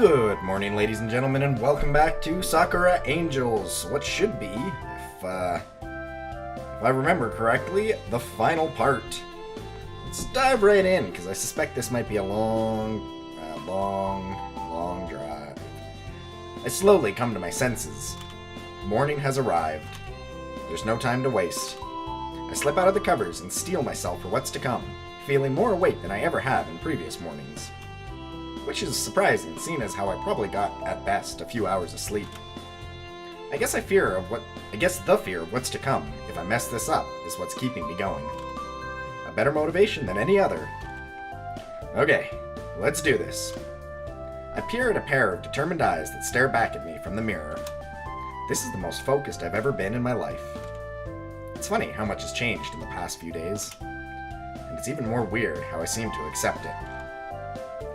Good morning, ladies and gentlemen, and welcome back to Sakura Angels. What should be, if I remember correctly, the final part. Let's dive right in, because I suspect this might be a long drive. I slowly come to my senses. Morning has arrived. There's no time to waste. I slip out of the covers and steel myself for what's to come, feeling more awake than I ever have in previous mornings. Which is surprising, seeing as how I probably got, at best, a few hours of sleep. I guess the fear of what's to come, if I mess this up, is what's keeping me going. A better motivation than any other. Okay, let's do this. I peer at a pair of determined eyes that stare back at me from the mirror. This is the most focused I've ever been in my life. It's funny how much has changed in the past few days. And it's even more weird how I seem to accept it.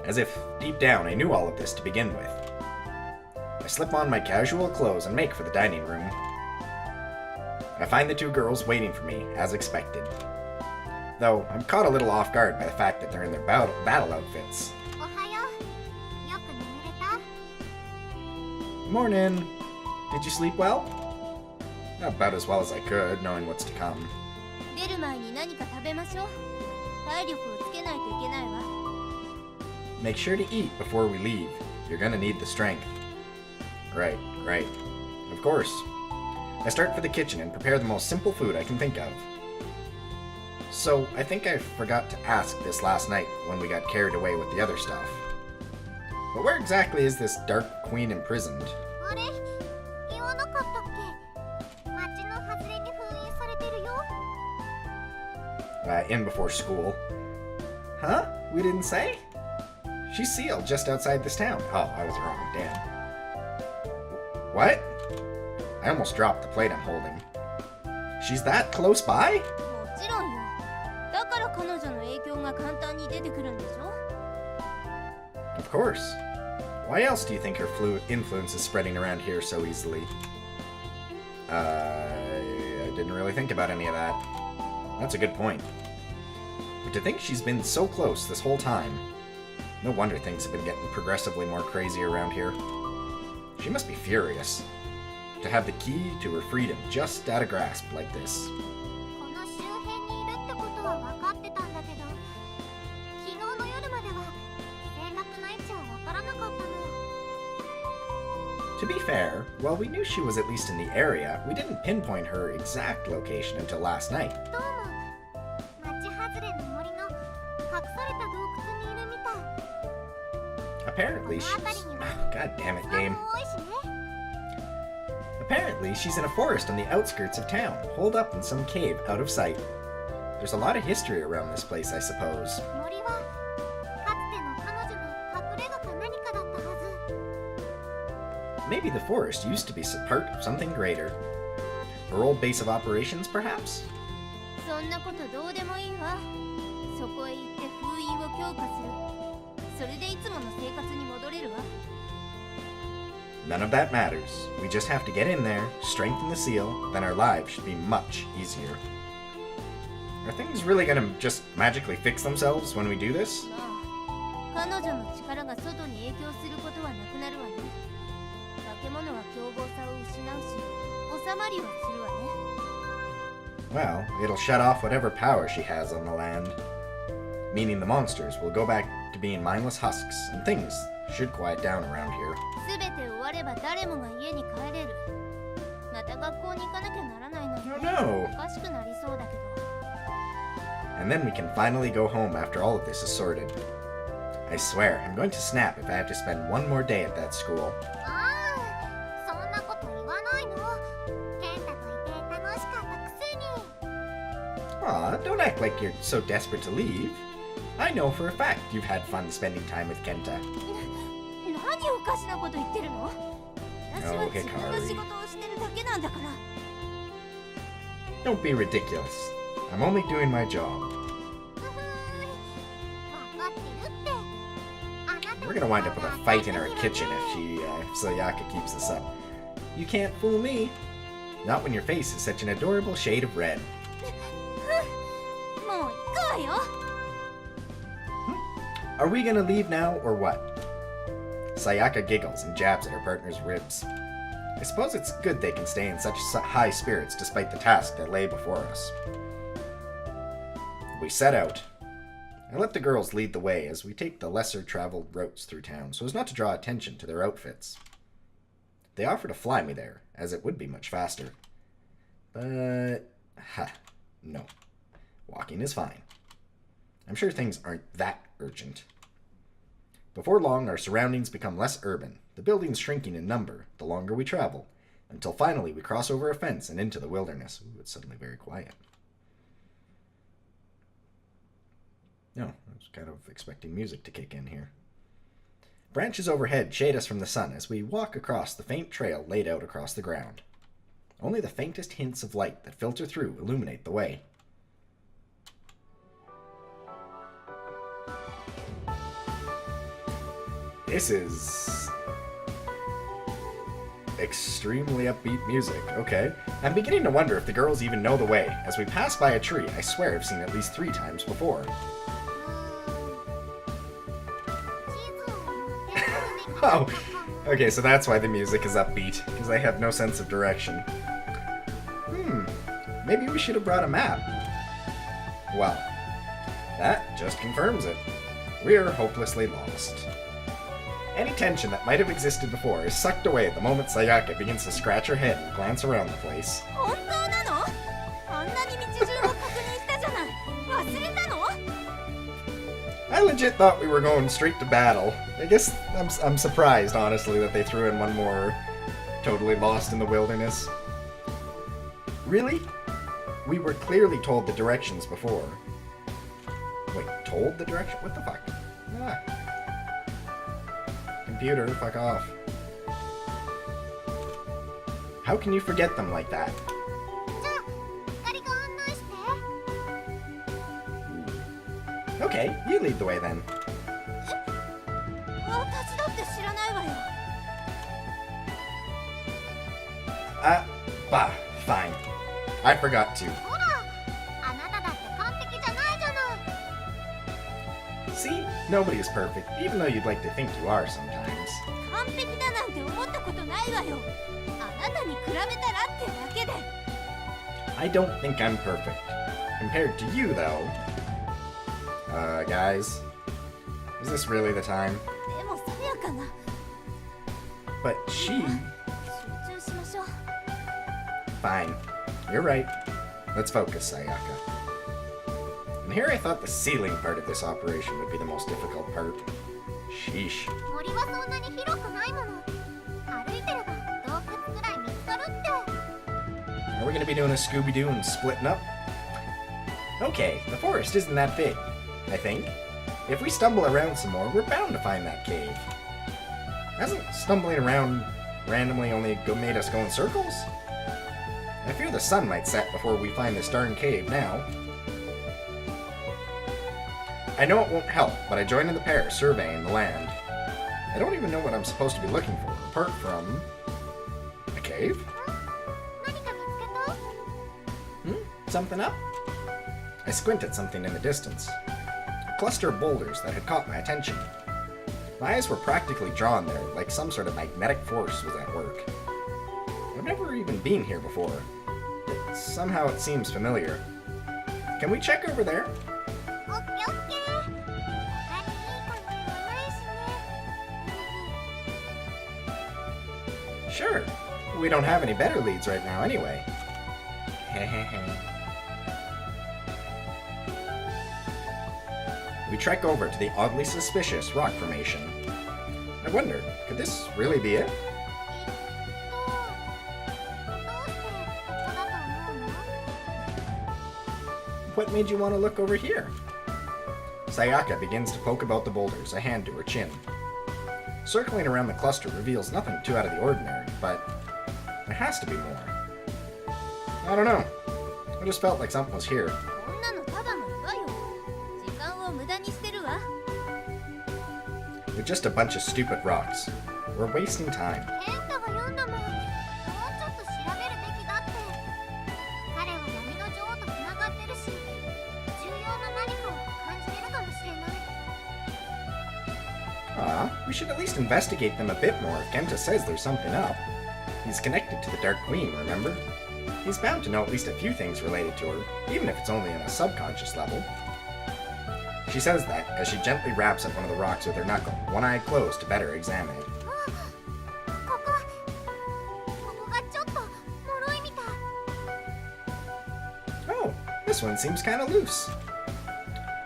As if, deep down, I knew all of this to begin with. I slip on my casual clothes and make for the dining room. I find the two girls waiting for me, as expected. Though, I'm caught a little off guard by the fact that they're in their battle outfits. Morning! Did you sleep well? About as well as I could, knowing what's to come. Make sure to eat before we leave. You're gonna need the strength. Right. Of course. I start for the kitchen and prepare the most simple food I can think of. So, I think I forgot to ask this last night when we got carried away with the other stuff. But where exactly is this Dark Queen imprisoned? In before school. Huh? We didn't say? She's sealed just outside this town. Oh, I was wrong. Damn. What? I almost dropped the plate I'm holding. She's that close by? Of course. Why else do you think her influence is spreading around here so easily? I didn't really think about any of that. That's a good point. But to think she's been so close this whole time. No wonder things have been getting progressively more crazy around here. She must be furious. To have the key to her freedom just at a grasp like this. To be fair, while we knew she was at least in the area, we didn't pinpoint her exact location until last night. Apparently she's... God damn it, game. Apparently she's in a forest on the outskirts of town, holed up in some cave out of sight. There's a lot of history around this place, I suppose. Maybe the forest used to be part of something greater. Her old base of operations, perhaps? None of that matters. We just have to get in there, strengthen the seal, then our lives should be much easier. Are things really gonna just magically fix themselves when we do this? Well, it'll shut off whatever power she has on the land. Meaning the monsters will go back to being mindless husks, and things should quiet down around here. Oh no! And then we can finally go home after all of this is sorted. I swear, I'm going to snap if I have to spend one more day at that school. Aw, don't act like you're so desperate to leave. I know for a fact you've had fun spending time with Kenta. Oh, Hikari. Don't be ridiculous. I'm only doing my job. We're gonna wind up with a fight in our kitchen if Sayaka keeps this up. You can't fool me. Not when your face is such an adorable shade of red. Are we gonna leave now, or what? Sayaka giggles and jabs at her partner's ribs. I suppose it's good they can stay in such high spirits despite the task that lay before us. We set out. I let the girls lead the way as we take the lesser-traveled routes through town so as not to draw attention to their outfits. They offer to fly me there, as it would be much faster. But, no. Walking is fine. I'm sure things aren't that urgent. Before long, our surroundings become less urban, the buildings shrinking in number the longer we travel, until finally we cross over a fence and into the wilderness. Ooh, it's suddenly very quiet. No, I was kind of expecting music to kick in here. Branches overhead shade us from the sun as we walk across the faint trail laid out across the ground. Only the faintest hints of light that filter through illuminate the way. This is extremely upbeat music. Okay. I'm beginning to wonder if the girls even know the way. As we pass by a tree I swear I've seen at least 3 times before. Oh, okay, so that's why the music is upbeat, because I have no sense of direction. Maybe we should have brought a map. Well, that just confirms it. We're hopelessly lost. Any tension that might have existed before is sucked away at the moment Sayaka begins to scratch her head and glance around the place. I legit thought we were going straight to battle. I guess I'm surprised, honestly, that they threw in one more totally lost in the wilderness. Really? We were clearly told the directions before. Wait, told the direction? What the fuck? Computer, fuck off. How can you forget them like that? Okay, you lead the way then. Fine. I forgot to. See? Nobody is perfect, even though you'd like to think you are sometimes. I don't think I'm perfect. Compared to you, though. Guys. Is this really the time? But she... Fine. You're right. Let's focus, Sayaka. And here I thought the sealing part of this operation would be the most difficult part. Sheesh. Are we gonna be doing a Scooby-Doo and splitting up? Okay, the forest isn't that big, I think. If we stumble around some more, we're bound to find that cave. Hasn't stumbling around randomly only made us go in circles? I fear the sun might set before we find this darn cave now. I know it won't help, but I join in the pair surveying the land. I don't even know what I'm supposed to be looking for, apart from... a cave? Something up? I squint at something in the distance. A cluster of boulders that had caught my attention. My eyes were practically drawn there, like some sort of magnetic force was at work. I've never even been here before, but somehow it seems familiar. Can we check over there? Sure. We don't have any better leads right now anyway. We trek over to the oddly suspicious rock formation. I wonder, could this really be it? What made you want to look over here? Sayaka begins to poke about the boulders, a hand to her chin. Circling around the cluster reveals nothing too out of the ordinary, but there has to be more. I don't know. I just felt like something was here. They're just a bunch of stupid rocks. We're wasting time. We should at least investigate them a bit more if Kenta says there's something up. He's connected to the Dark Queen, remember? He's bound to know at least a few things related to her, even if it's only on a subconscious level. She says that as she gently raps at one of the rocks with her knuckle, one eye closed to better examine it. Oh, this one seems kind of loose.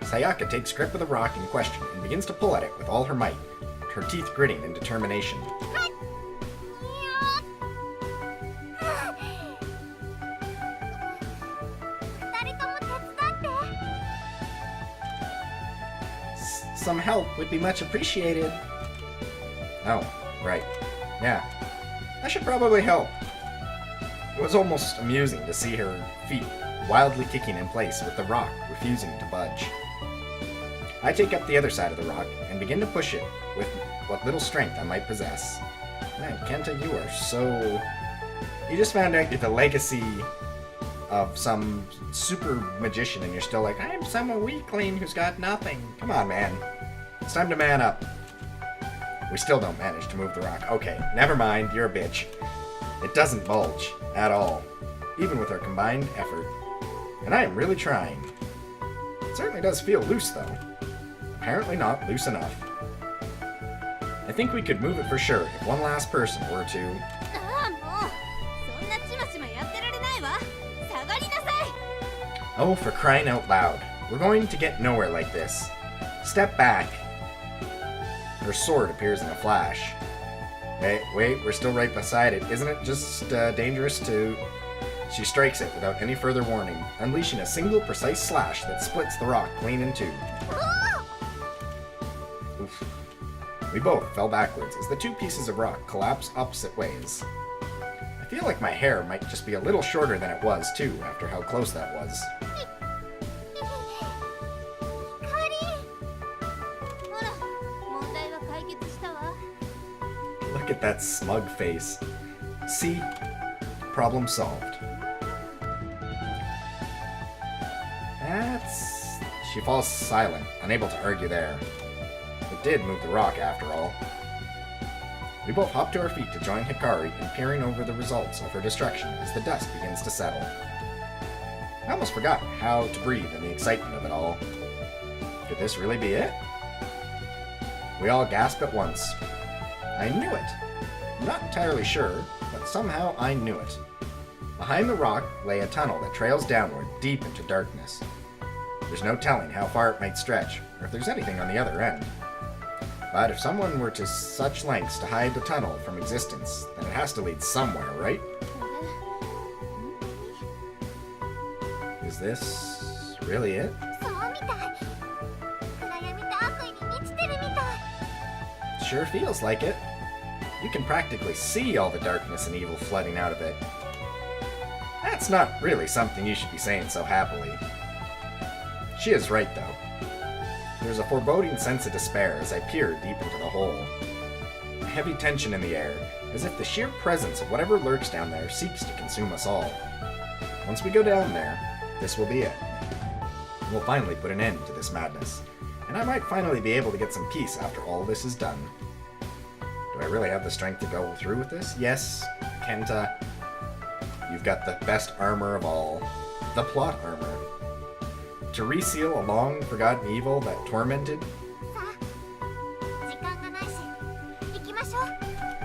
Sayaka takes grip of the rock in question and begins to pull at it with all her might, her teeth gritting in determination. Some help would be much appreciated. Oh, right. Yeah. I should probably help. It was almost amusing to see her feet wildly kicking in place with the rock refusing to budge. I take up the other side of the rock and begin to push it with what little strength I might possess. Man, Kenta, you are so... You just found out you're the legacy of some super magician and you're still like, I'm some weakling who's got nothing. Come on, man. It's time to man up. We still don't manage to move the rock. Okay, never mind, you're a bitch. It doesn't bulge at all, even with our combined effort. And I am really trying. It certainly does feel loose, though. Apparently not loose enough. I think we could move it for sure if one last person were to... Oh, for crying out loud. We're going to get nowhere like this. Step back. Her sword appears in a flash. Wait, we're still right beside it. Isn't it just dangerous to... She strikes it without any further warning, unleashing a single precise slash that splits the rock clean in two. Oof. We both fell backwards as the two pieces of rock collapsed opposite ways. I feel like my hair might just be a little shorter than it was, too, after how close that was. Look at that smug face. See? Problem solved. She falls silent, unable to argue there. It did move the rock, after all. We both hop to our feet to join Hikari in peering over the results of her destruction as the dust begins to settle. I almost forgot how to breathe in the excitement of it all. Could this really be it? We all gasp at once. I knew it. I'm not entirely sure, but somehow I knew it. Behind the rock lay a tunnel that trails downward deep into darkness. There's no telling how far it might stretch, or if there's anything on the other end. But if someone were to such lengths to hide the tunnel from existence, then it has to lead somewhere, right? Is this really it? Sure feels like it. You can practically see all the darkness and evil flooding out of it. That's not really something you should be saying so happily. She is right, though. There's a foreboding sense of despair as I peer deep into the hole. A heavy tension in the air, as if the sheer presence of whatever lurks down there seeks to consume us all. Once we go down there, this will be it. We'll finally put an end to this madness, and I might finally be able to get some peace after all this is done. Do I really have the strength to go through with this? Yes, Kenta. You've got the best armor of all. The plot armor. To reseal a long-forgotten evil that tormented?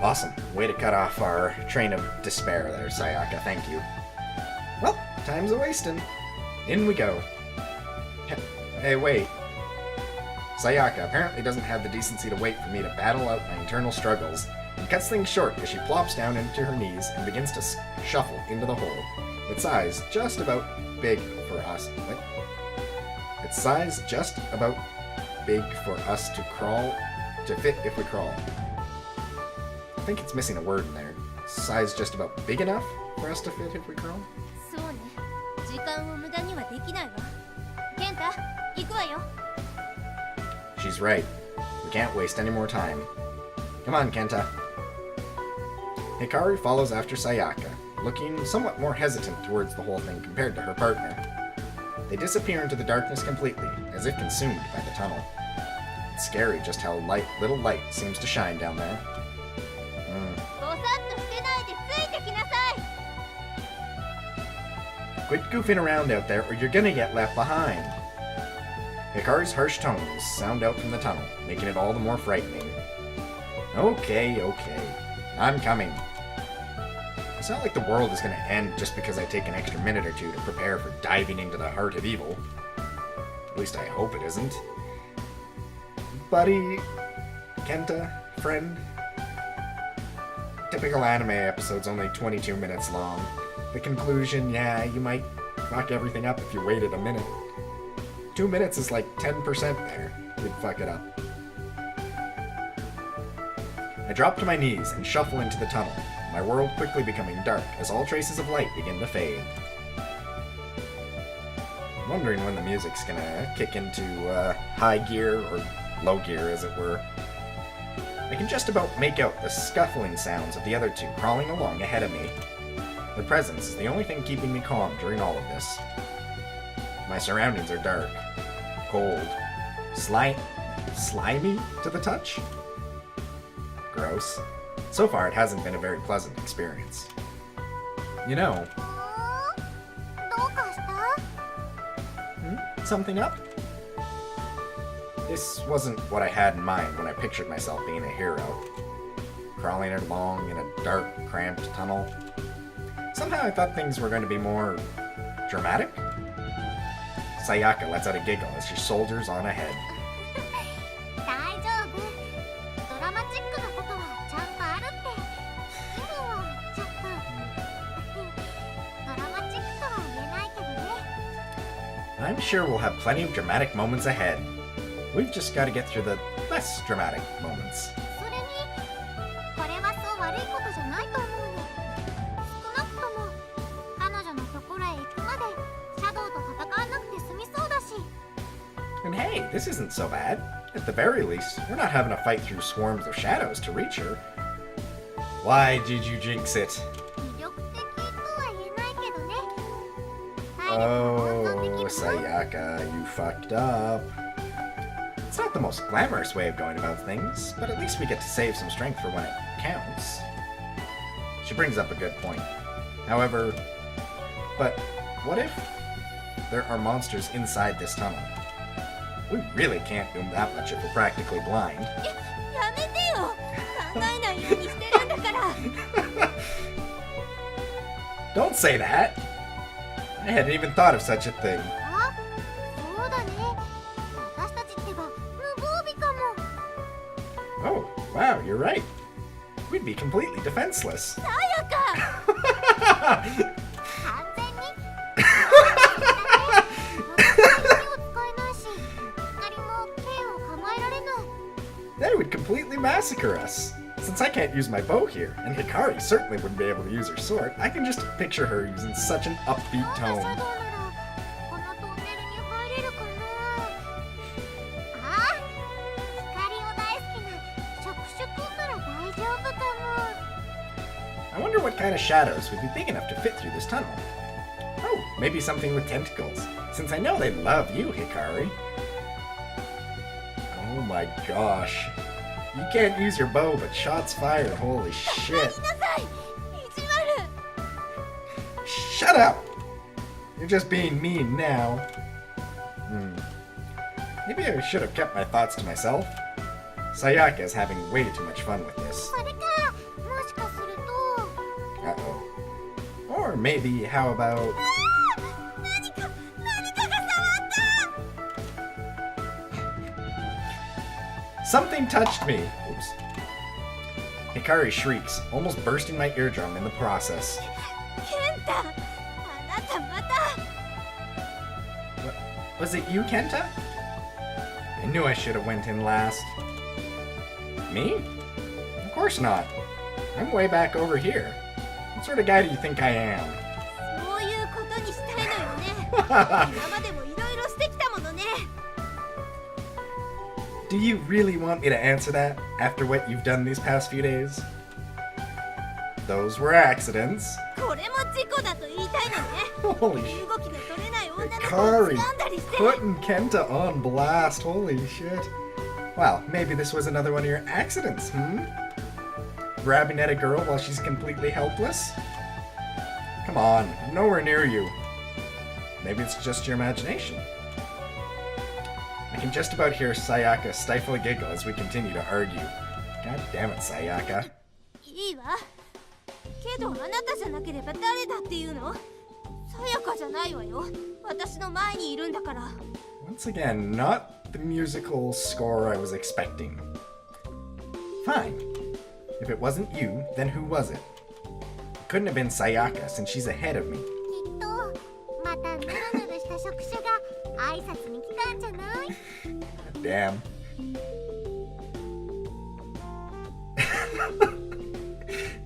Awesome. Way to cut off our train of despair there, Sayaka. Thank you. Well, time's a-wasting. In we go. Hey, wait. Sayaka apparently doesn't have the decency to wait for me to battle out my internal struggles, and cuts things short as she plops down into her knees and begins to shuffle into the hole. Its size just about big for us. What? Its size just about big for us to crawl, to fit if we crawl. I think it's missing a word in there. Size just about big enough for us to fit if we crawl? She's right. We can't waste any more time. Come on, Kenta. Hikari follows after Sayaka, looking somewhat more hesitant towards the whole thing compared to her partner. They disappear into the darkness completely, as if consumed by the tunnel. It's scary just how little light seems to shine down there. Quit goofing around out there or you're gonna get left behind. Hikari's harsh tones sound out from the tunnel, making it all the more frightening. Okay, I'm coming. It's not like the world is gonna end just because I take an extra minute or two to prepare for diving into the heart of evil. At least I hope it isn't. Buddy, Kenta, friend. Typical anime episode's only 22 minutes long. The conclusion, yeah, you might fuck everything up if you waited a minute. 2 minutes is like 10% there. You'd fuck it up. I drop to my knees and shuffle into the tunnel, my world quickly becoming dark as all traces of light begin to fade. I'm wondering when the music's gonna kick into high gear, or low gear as it were. I can just about make out the scuffling sounds of the other two crawling along ahead of me. Their presence is the only thing keeping me calm during all of this. My surroundings are dark, cold, slimy to the touch. Gross. So far, it hasn't been a very pleasant experience. You know... Something up? This wasn't what I had in mind when I pictured myself being a hero. Crawling along in a dark, cramped tunnel. Somehow I thought things were going to be more... dramatic? Sayaka lets out a giggle as she soldiers on ahead. I'm sure we'll have plenty of dramatic moments ahead. We've just got to get through the less dramatic moments. And hey, this isn't so bad. At the very least, we're not having to fight through swarms of shadows to reach her. Why did you jinx it? Oh, Sayaka, you fucked up. It's not the most glamorous way of going about things, but at least we get to save some strength for when it counts. She brings up a good point. However, but what if there are monsters inside this tunnel? We really can't do that much if we're practically blind. Don't say that! I hadn't even thought of such a thing. Oh, wow, you're right. We'd be completely defenseless. They would completely massacre us. Since I can't use my bow here, and Hikari certainly wouldn't be able to use her sword, I can just picture her using such an upbeat tone. I wonder what kind of shadows would be big enough to fit through this tunnel. Oh, maybe something with tentacles, since I know they love you, Hikari. Oh my gosh. You can't use your bow, but shots fired. Holy shit. Shut up! You're just being mean now. Maybe I should have kept my thoughts to myself. Sayaka is having way too much fun with this. Uh-oh. Or maybe, how about... Something touched me! Oops. Hikari shrieks, almost bursting my eardrum in the process. Kenta! Was it you, Kenta? I knew I should have went in last. Me? Of course not. I'm way back over here. What sort of guy do you think I am? Do you really want me to answer that after what you've done these past few days? Those were accidents. Holy shit. Hikari, putting Kenta on blast. Holy shit. Well, maybe this was another one of your accidents, Grabbing at a girl while she's completely helpless? Come on, I'm nowhere near you. Maybe it's just your imagination. I can just about hear Sayaka stifle a giggle as we continue to argue. God damn it, Sayaka. いいわ。けどあなたじゃなければ誰だっていうの？さやかじゃないわよ。私の前にいるんだから。Once again, not the musical score I was expecting. Fine. If it wasn't you, then who was it? It couldn't have been Sayaka, since she's ahead of me. きっとまたヌルヌルした触手が挨拶に来たんじゃない？ Damn.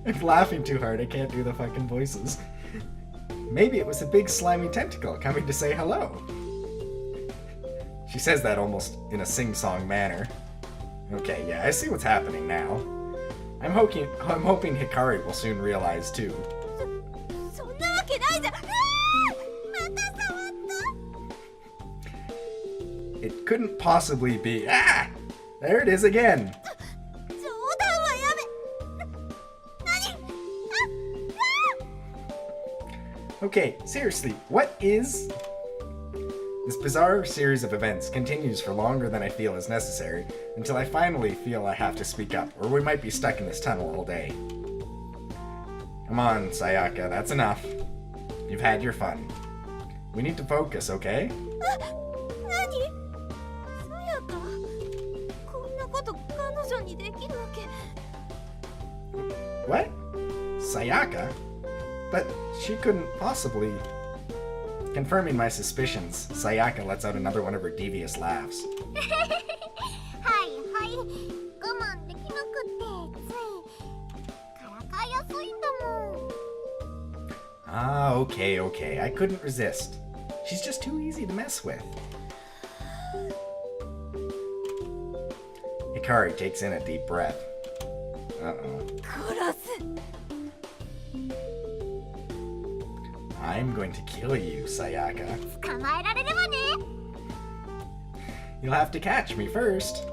I'm laughing too hard, I can't do the fucking voices. Maybe it was a big slimy tentacle coming to say hello. She says that almost in a sing-song manner. Okay, yeah, I see what's hoping now. I'm hoping Hikari will soon realize too. そんなわけないじゃん。また触った。 It couldn't possibly be. Ah! There it is again. 冗談はやめ。何Okay, seriously, what is... This bizarre series of events continues for longer than I feel is necessary, until I finally feel I have to speak up, or we might be stuck in this tunnel all day. Come on, Sayaka, that's enough. You've had your fun. We need to focus, okay? 何？さやか、こんなこと彼女にできるわけ。What? Sayaka? But she couldn't possibly... Confirming my suspicions, Sayaka lets out another one of her devious laughs. はいはい、我慢できなくってついからかいやすいんだもん。 Ah, okay. I couldn't resist. She's just too easy to mess with. Hikari takes in a deep breath. Uh-oh. 殺す。 I'm going to kill you, Sayaka. 捕まえられればね。 You'll have to catch me first.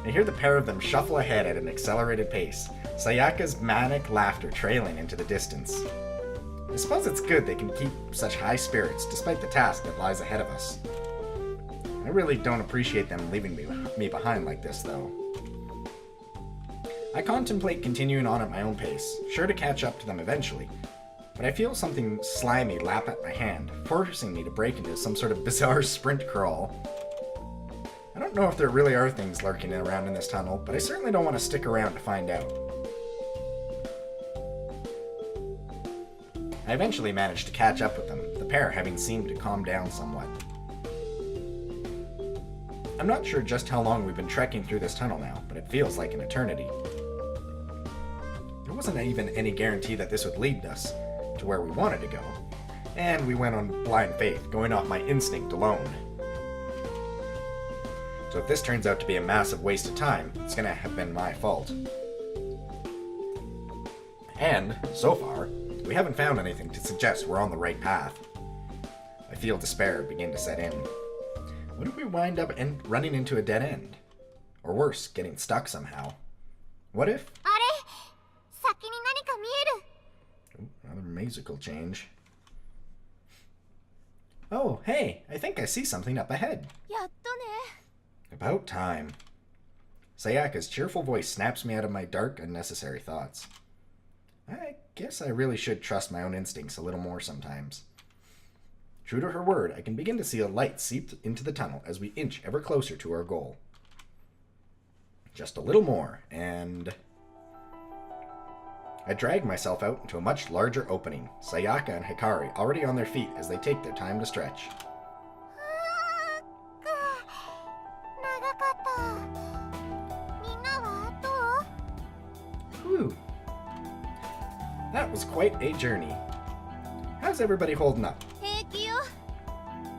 I hear the pair of them shuffle ahead at an accelerated pace, Sayaka's manic laughter trailing into the distance. I suppose it's good they can keep such high spirits despite the task that lies ahead of us. I really don't appreciate them leaving me behind like this, though. I contemplate continuing on at my own pace, sure to catch up to them eventually, but I feel something slimy lap at my hand, forcing me to break into some sort of bizarre sprint crawl. I don't know if there really are things lurking around in this tunnel, but I certainly don't want to stick around to find out. I eventually managed to catch up with them, the pair having seemed to calm down somewhat. I'm not sure just how long we've been trekking through this tunnel now, but it feels like an eternity. There wasn't even any guarantee that this would lead us to where we wanted to go, and we went on blind faith, going off my instinct alone. So if this turns out to be a massive waste of time, it's gonna have been my fault. And, so far, we haven't found anything to suggest we're on the right path. I feel despair begin to set in. What if we wind up running into a dead end? Or worse, getting stuck somehow? What if... あれ、先に何か見える。 Another musical change. Oh, hey, I think I see something up ahead. やっとね。 About time. Sayaka's cheerful voice snaps me out of my dark, unnecessary thoughts. I guess I really should trust my own instincts a little more sometimes. True to her word, I can begin to see a light seep into the tunnel as we inch ever closer to our goal. Just a little more, and... I drag myself out into a much larger opening, Sayaka and Hikari already on their feet as they take their time to stretch. 長かった。みんなはどう？ Whew. That was quite a journey. How's everybody holding up? 平気よ。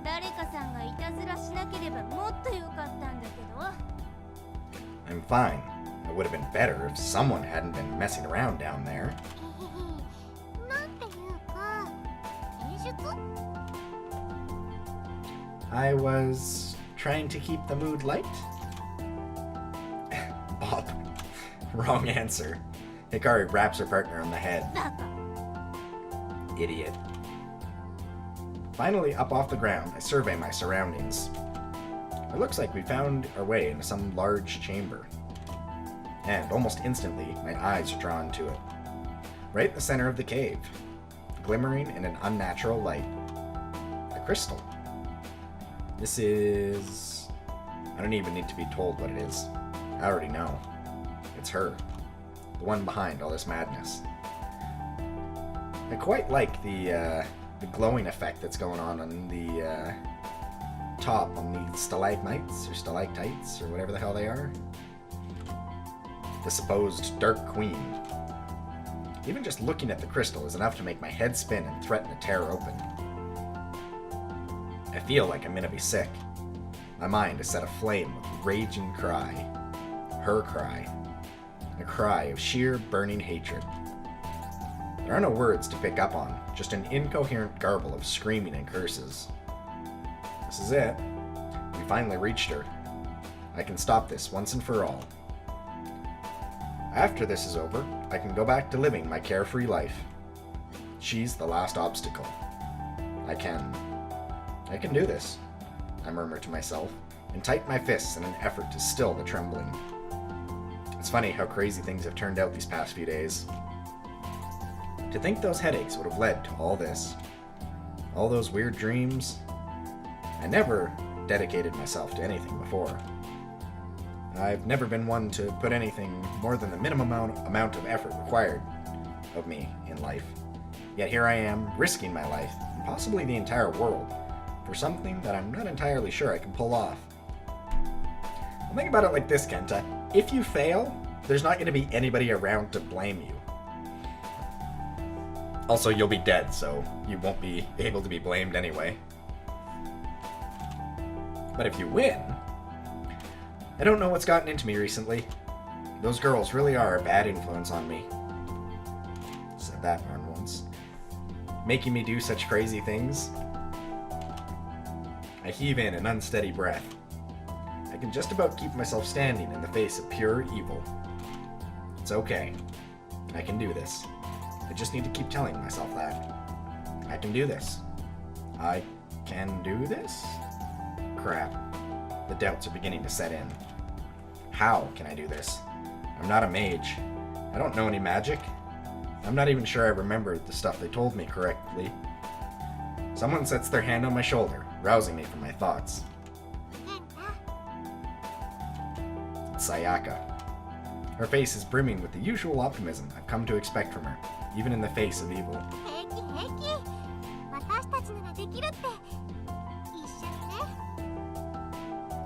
誰かさんがいたずらしなければもっと良かったんだけど。 I'm fine. It would have been better if someone hadn't been messing around down there. なんていうか、演出？ I was trying to keep the mood light. Wrong answer. Hikari raps her partner on the head. バカ Idiot. Finally up off the ground, I survey my surroundings. It looks like we found our way into some large chamber. And almost instantly, my eyes are drawn to it. Right in the center of the cave, glimmering in an unnatural light. A crystal. This is... I don't even need to be told what it is. I already know. It's her. The one behind all this madness. I quite like the glowing effect that's going on the top on the stalagmites or stalactites or whatever the hell they are. The supposed Dark Queen. Even just looking at the crystal is enough to make my head spin and threaten to tear open. I feel like I'm gonna be sick. My mind is set aflame with a raging cry. Her cry. A cry of sheer burning hatred. There are no words to pick up on, just an incoherent garble of screaming and curses. This is it. We finally reached her. I can stop this once and for all. After this is over, I can go back to living my carefree life. She's the last obstacle. I can do this, I murmur to myself, and tighten my fists in an effort to still the trembling. It's funny how crazy things have turned out these past few days. To think those headaches would have led to all this. All those weird dreams. I never dedicated myself to anything before. I've never been one to put anything more than the minimum amount of effort required of me in life. Yet here I am, risking my life, and possibly the entire world, for something that I'm not entirely sure I can pull off. Well, think about it like this, Kenta. If you fail, there's not going to be anybody around to blame you. Also, you'll be dead, so you won't be able to be blamed anyway. But if you win... I don't know what's gotten into me recently. Those girls really are a bad influence on me. Said that one once. Making me do such crazy things. I heave in an unsteady breath. I can just about keep myself standing in the face of pure evil. It's okay. I can do this. I just need to keep telling myself that. I can do this. I can do this? Crap. The doubts are beginning to set in. How can I do this? I'm not a mage. I don't know any magic. I'm not even sure I remembered the stuff they told me correctly. Someone sets their hand on my shoulder, rousing me from my thoughts. It's Sayaka. Her face is brimming with the usual optimism I've come to expect from her, even in the face of evil.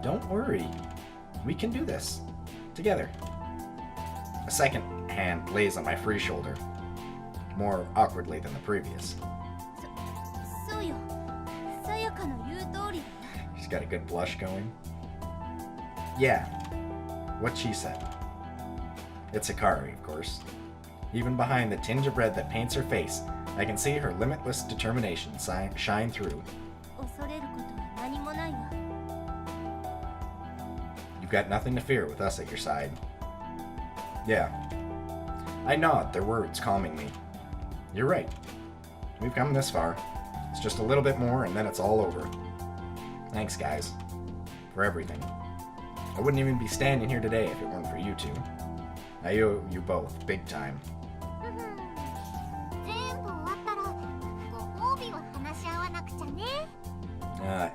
Don't worry. We can do this. Together. A second hand lays on my free shoulder. More awkwardly than the previous. そうよさやかの言う通りだよ She's got a good blush going. Yeah. What she said. It's Hikari, of course. Even behind the tinge of red that paints her face, I can see her limitless determination shine through. 恐れることは何もないわ You've got nothing to fear with us at your side. Yeah. I nod, their words calming me. You're right. We've come this far. It's just a little bit more and then it's all over. Thanks, guys. For everything. I wouldn't even be standing here today if it weren't for you two. I owe you both, big time.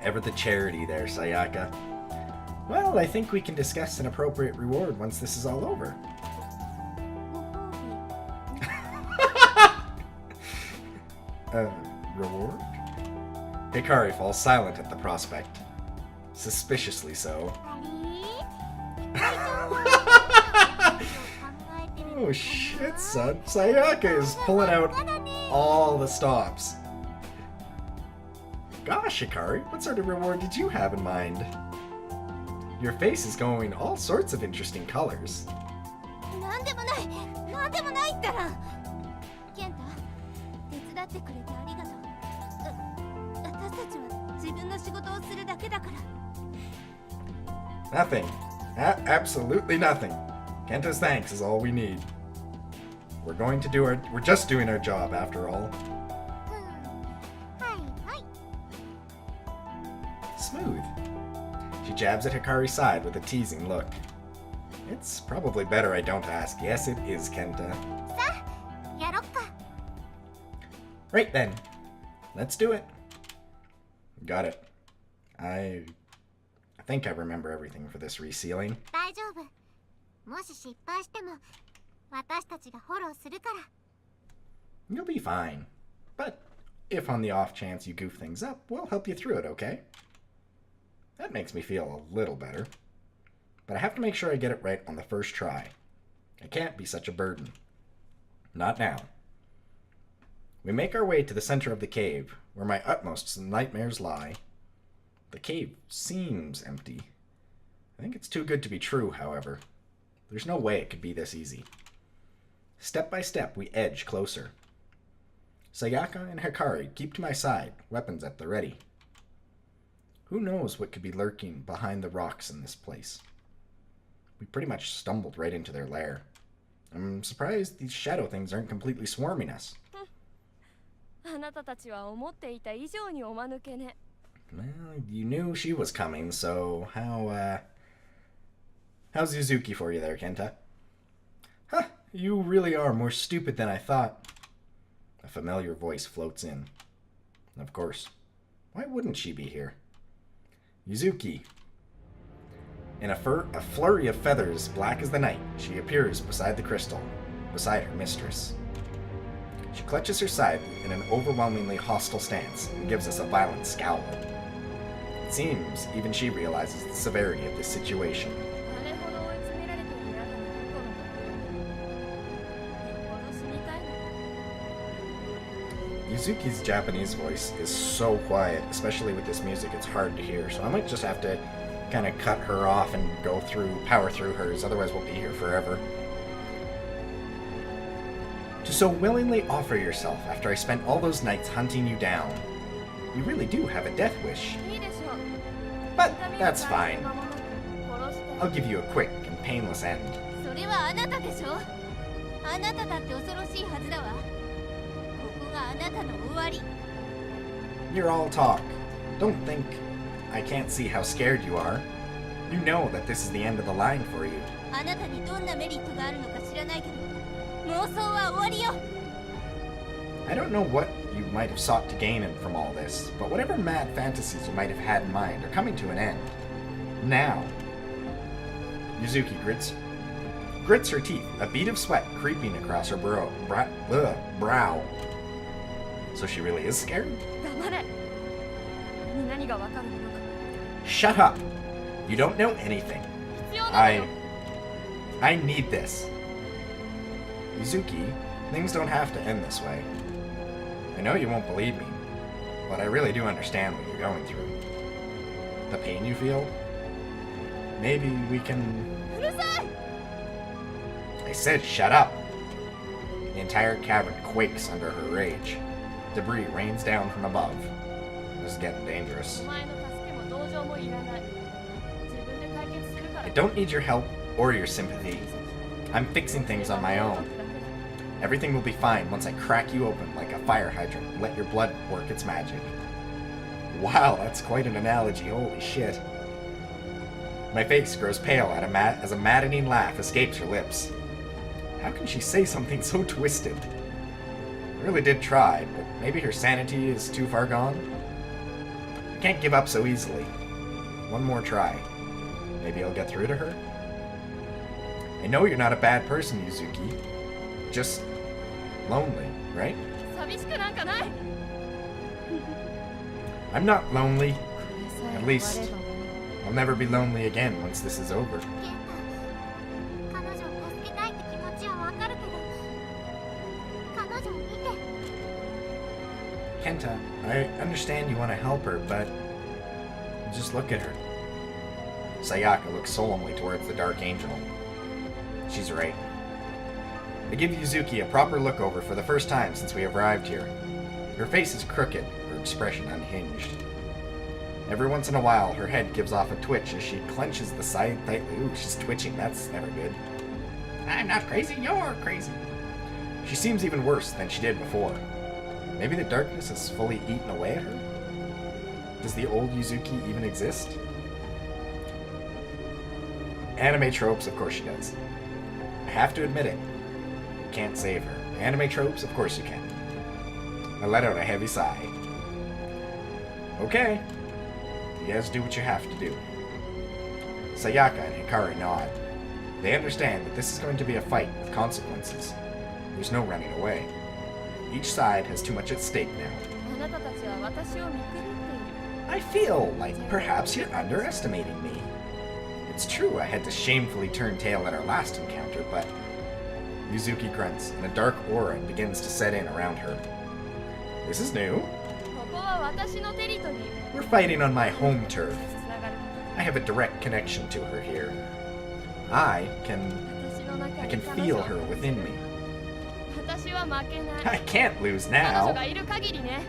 Ever the charity there, Sayaka. Well, I think we can discuss an appropriate reward once this is all over. Reward? Hikari falls silent at the prospect. Suspiciously so. Oh shit, son. Sayaka is pulling out all the stops. Gosh, Hikari, what sort of reward did you have in mind? Your face is going all sorts of interesting colors. なんでもないなんでもないったらケンタ手伝ってくれてありがとう私たちは自分の仕事をするだけだから Nothing. Absolutely nothing. Kenta's thanks is all we need. We're just doing our job after all. はいはい Smooth. She jabs at Hikari's side with a teasing look. It's probably better I don't ask. Yes, it is, Kenta. さあやろっか Right then. Let's do it. Got it. I think I remember everything for this resealing. 大丈夫もし失敗しても私たちがフォローするから You'll be fine. But if on the off chance you goof things up, we'll help you through it, okay? That makes me feel a little better. But I have to make sure I get it right on the first try. I can't be such a burden. Not now. We make our way to the center of the cave, where my utmost nightmares lie. The cave seems empty. I think it's too good to be true, however. There's no way it could be this easy. Step by step, we edge closer. Sayaka and Hikari keep to my side, weapons at the ready. Who knows what could be lurking behind the rocks in this place? We pretty much stumbled right into their lair. I'm surprised these shadow things aren't completely swarming us. あなたたちは思っていた以上におまぬけね。 Well, you knew she was coming, so how's Yuzuki for you there, Kenta? Huh, you really are more stupid than I thought. A familiar voice floats in. Of course. Why wouldn't she be here? Yuzuki. In a flurry of feathers black as the night, she appears beside the crystal, beside her mistress. She clutches her side in an overwhelmingly hostile stance and gives us a violent scowl. It seems even she realizes the severity of this situation. あれほど追い詰められている中の心のよっぽど死にたいの。 Yuzuki's Japanese voice is so quiet, especially with this music, it's hard to hear, so I might just have to kind of cut her off and power through hers, otherwise we'll be here forever. To so willingly offer yourself after I spent all those nights hunting you down. You really do have a death wish. いいでしょう。 But that's fine. 痛みの大事なもの殺して I'll give you a quick and painless end. それはあなたでしょ。あなただって恐ろしいはずだわ。ここがあなたの終わり。 You're all talk. Don't think I can't see how scared you are. You know that this is the end of the line for you. あなたにどんなメリットがあるのか知らないけど、妄想は終わりよ。 I don't know what you might have sought to gain from all this, but whatever mad fantasies you might have had in mind are coming to an end. Now. Yuzuki grits her teeth, a bead of sweat creeping across her brow. So she really is scared? 黙れ。何がわかるのか。 Shut up! You don't know anything. 必要なのよ。 I need this. Yuzuki, things don't have to end this way. I know you won't believe me, but I really do understand what you're going through. The pain you feel? Maybe we can... うるさい。 I said shut up! The entire cavern quakes under her rage. Debris rains down from above. This is getting dangerous. お前の助けも同情もいらない。自分で解決するから。 I don't need your help or your sympathy. I'm fixing things on my own. Everything will be fine once I crack you open like a fire hydrant and let your blood work its magic. Wow, that's quite an analogy, holy shit. My face grows pale as a maddening laugh escapes her lips. How can she say something so twisted? I really did try, but maybe her sanity is too far gone? I can't give up so easily. One more try. Maybe I'll get through to her? I know you're not a bad person, Yuzuki. Just lonely, right? 寂しくなんかない。 I'm not lonely. これさえ At least 終わればもの。 I'll never be lonely again once this is over. ケンタ彼女を助けたいって気持ちはわかるけど彼女を見て Kenta, I understand you want to help her, but just look at her. Sayaka looks solemnly towards the Dark Angel. She's right. I give Yuzuki a proper look over for the first time since we arrived here. Her face is crooked, her expression unhinged. Every once in a while, her head gives off a twitch as she clenches the side tightly. Ooh, she's twitching, that's never good. I'm not crazy, you're crazy. She seems even worse than she did before. Maybe the darkness has fully eaten away at her? Does the old Yuzuki even exist? Anime tropes, of course she does. I have to admit it. You can't save her. Anime tropes, of course you can. I let out a heavy sigh. Okay. You guys do what you have to do. Sayaka and Hikari nod. They understand that this is going to be a fight with consequences. There's no running away. Each side has too much at stake now. あなたたちは私を見くるっている。 I feel like perhaps you're underestimating me. It's true I had to shamefully turn tail at our last encounter, but... Yuzuki grunts, and a dark aura begins to set in around her. This is new. ここは私のテリトリー。 We're fighting on my home turf. つながる。 I have a direct connection to her here. I can 私の中 I に can 彼 feel 女 her within me. 私は負けない。 I can't lose 彼女 now. がいる限りね。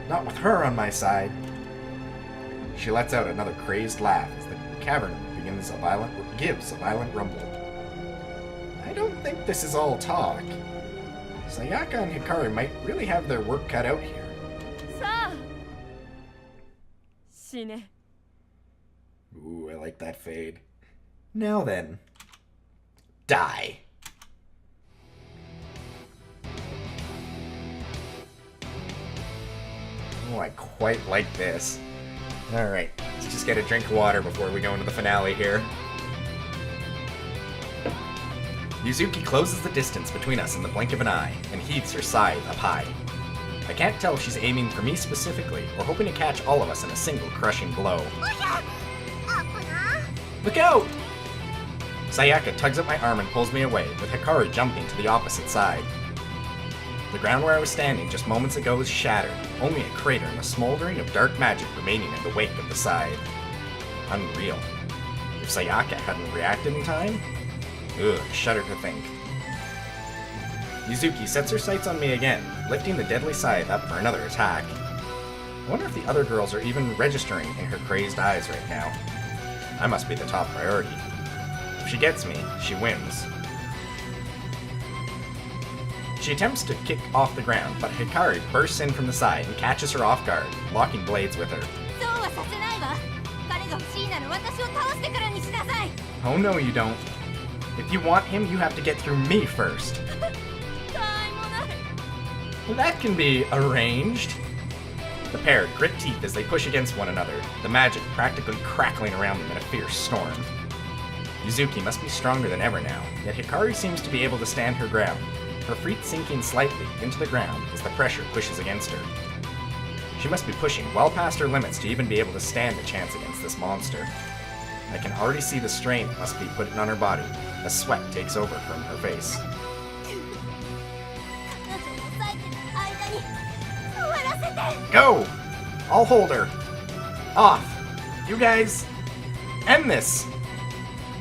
Not with her on my side. She lets out another crazed laugh as the cavern gives a violent rumble. I don't think this is all talk. Sayaka and Hikari might really have their work cut out here. さあ。死ね。 Ooh, I like that fade. Now then, die. Oh, I quite like this. Alright, let's just get a drink of water before we go into the finale here. Yuzuki closes the distance between us in the blink of an eye and heaves her scythe up high. I can't tell if she's aiming for me specifically or hoping to catch all of us in a single crushing blow. Look out! Sayaka tugs at my arm and pulls me away, with Hikari jumping to the opposite side. The ground where I was standing just moments ago is shattered, only a crater and a smoldering of dark magic remaining in the wake of the scythe. Unreal. If Sayaka hadn't reacted in time? Ugh, shudder to think. Yuzuki sets her sights on me again, lifting the deadly scythe up for another attack. I wonder if the other girls are even registering in her crazed eyes right now. I must be the top priority. If she gets me, she wins. She attempts to kick off the ground, but Hikari bursts in from the side and catches her off guard, locking blades with her. そうはさせないわ。彼が欲しいなら私を倒してからにしなさい。 Oh no, you don't. If you want him, you have to get through me first. たわいもない。 Well, that can be arranged. The pair grit teeth as they push against one another, the magic practically crackling around them in a fierce storm. Yuzuki must be stronger than ever now, yet Hikari seems to be able to stand her ground, her feet sinking slightly into the ground as the pressure pushes against her. She must be pushing well past her limits to even be able to stand a chance against this monster. I can already see the strain it must be putting on her body as sweat takes over from her face. 彼女を抑えてる間に終わらせて。 Go! I'll hold her. Off. You guys, end this.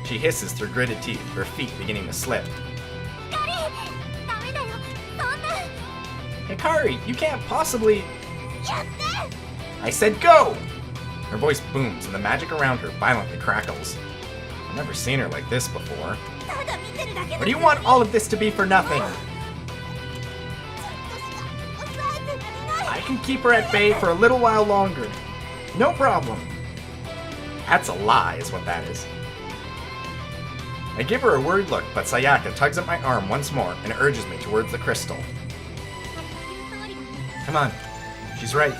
She hisses through gritted teeth, her feet beginning to slip. ダメだよ、そんな。 Hikari, you can't possibly... やって。 I said go! Her voice booms and the magic around her violently crackles. I've never seen her like this before. ただ見てるだけだ。 Or do you want all of this to be for nothing? ちょっとしか抑えてられない。 I can keep her at bay for a little while longer. No problem. That's a lie, is what that is. I give her a worried look, but Sayaka tugs at my arm once more and urges me towards the crystal. Come on. She's right.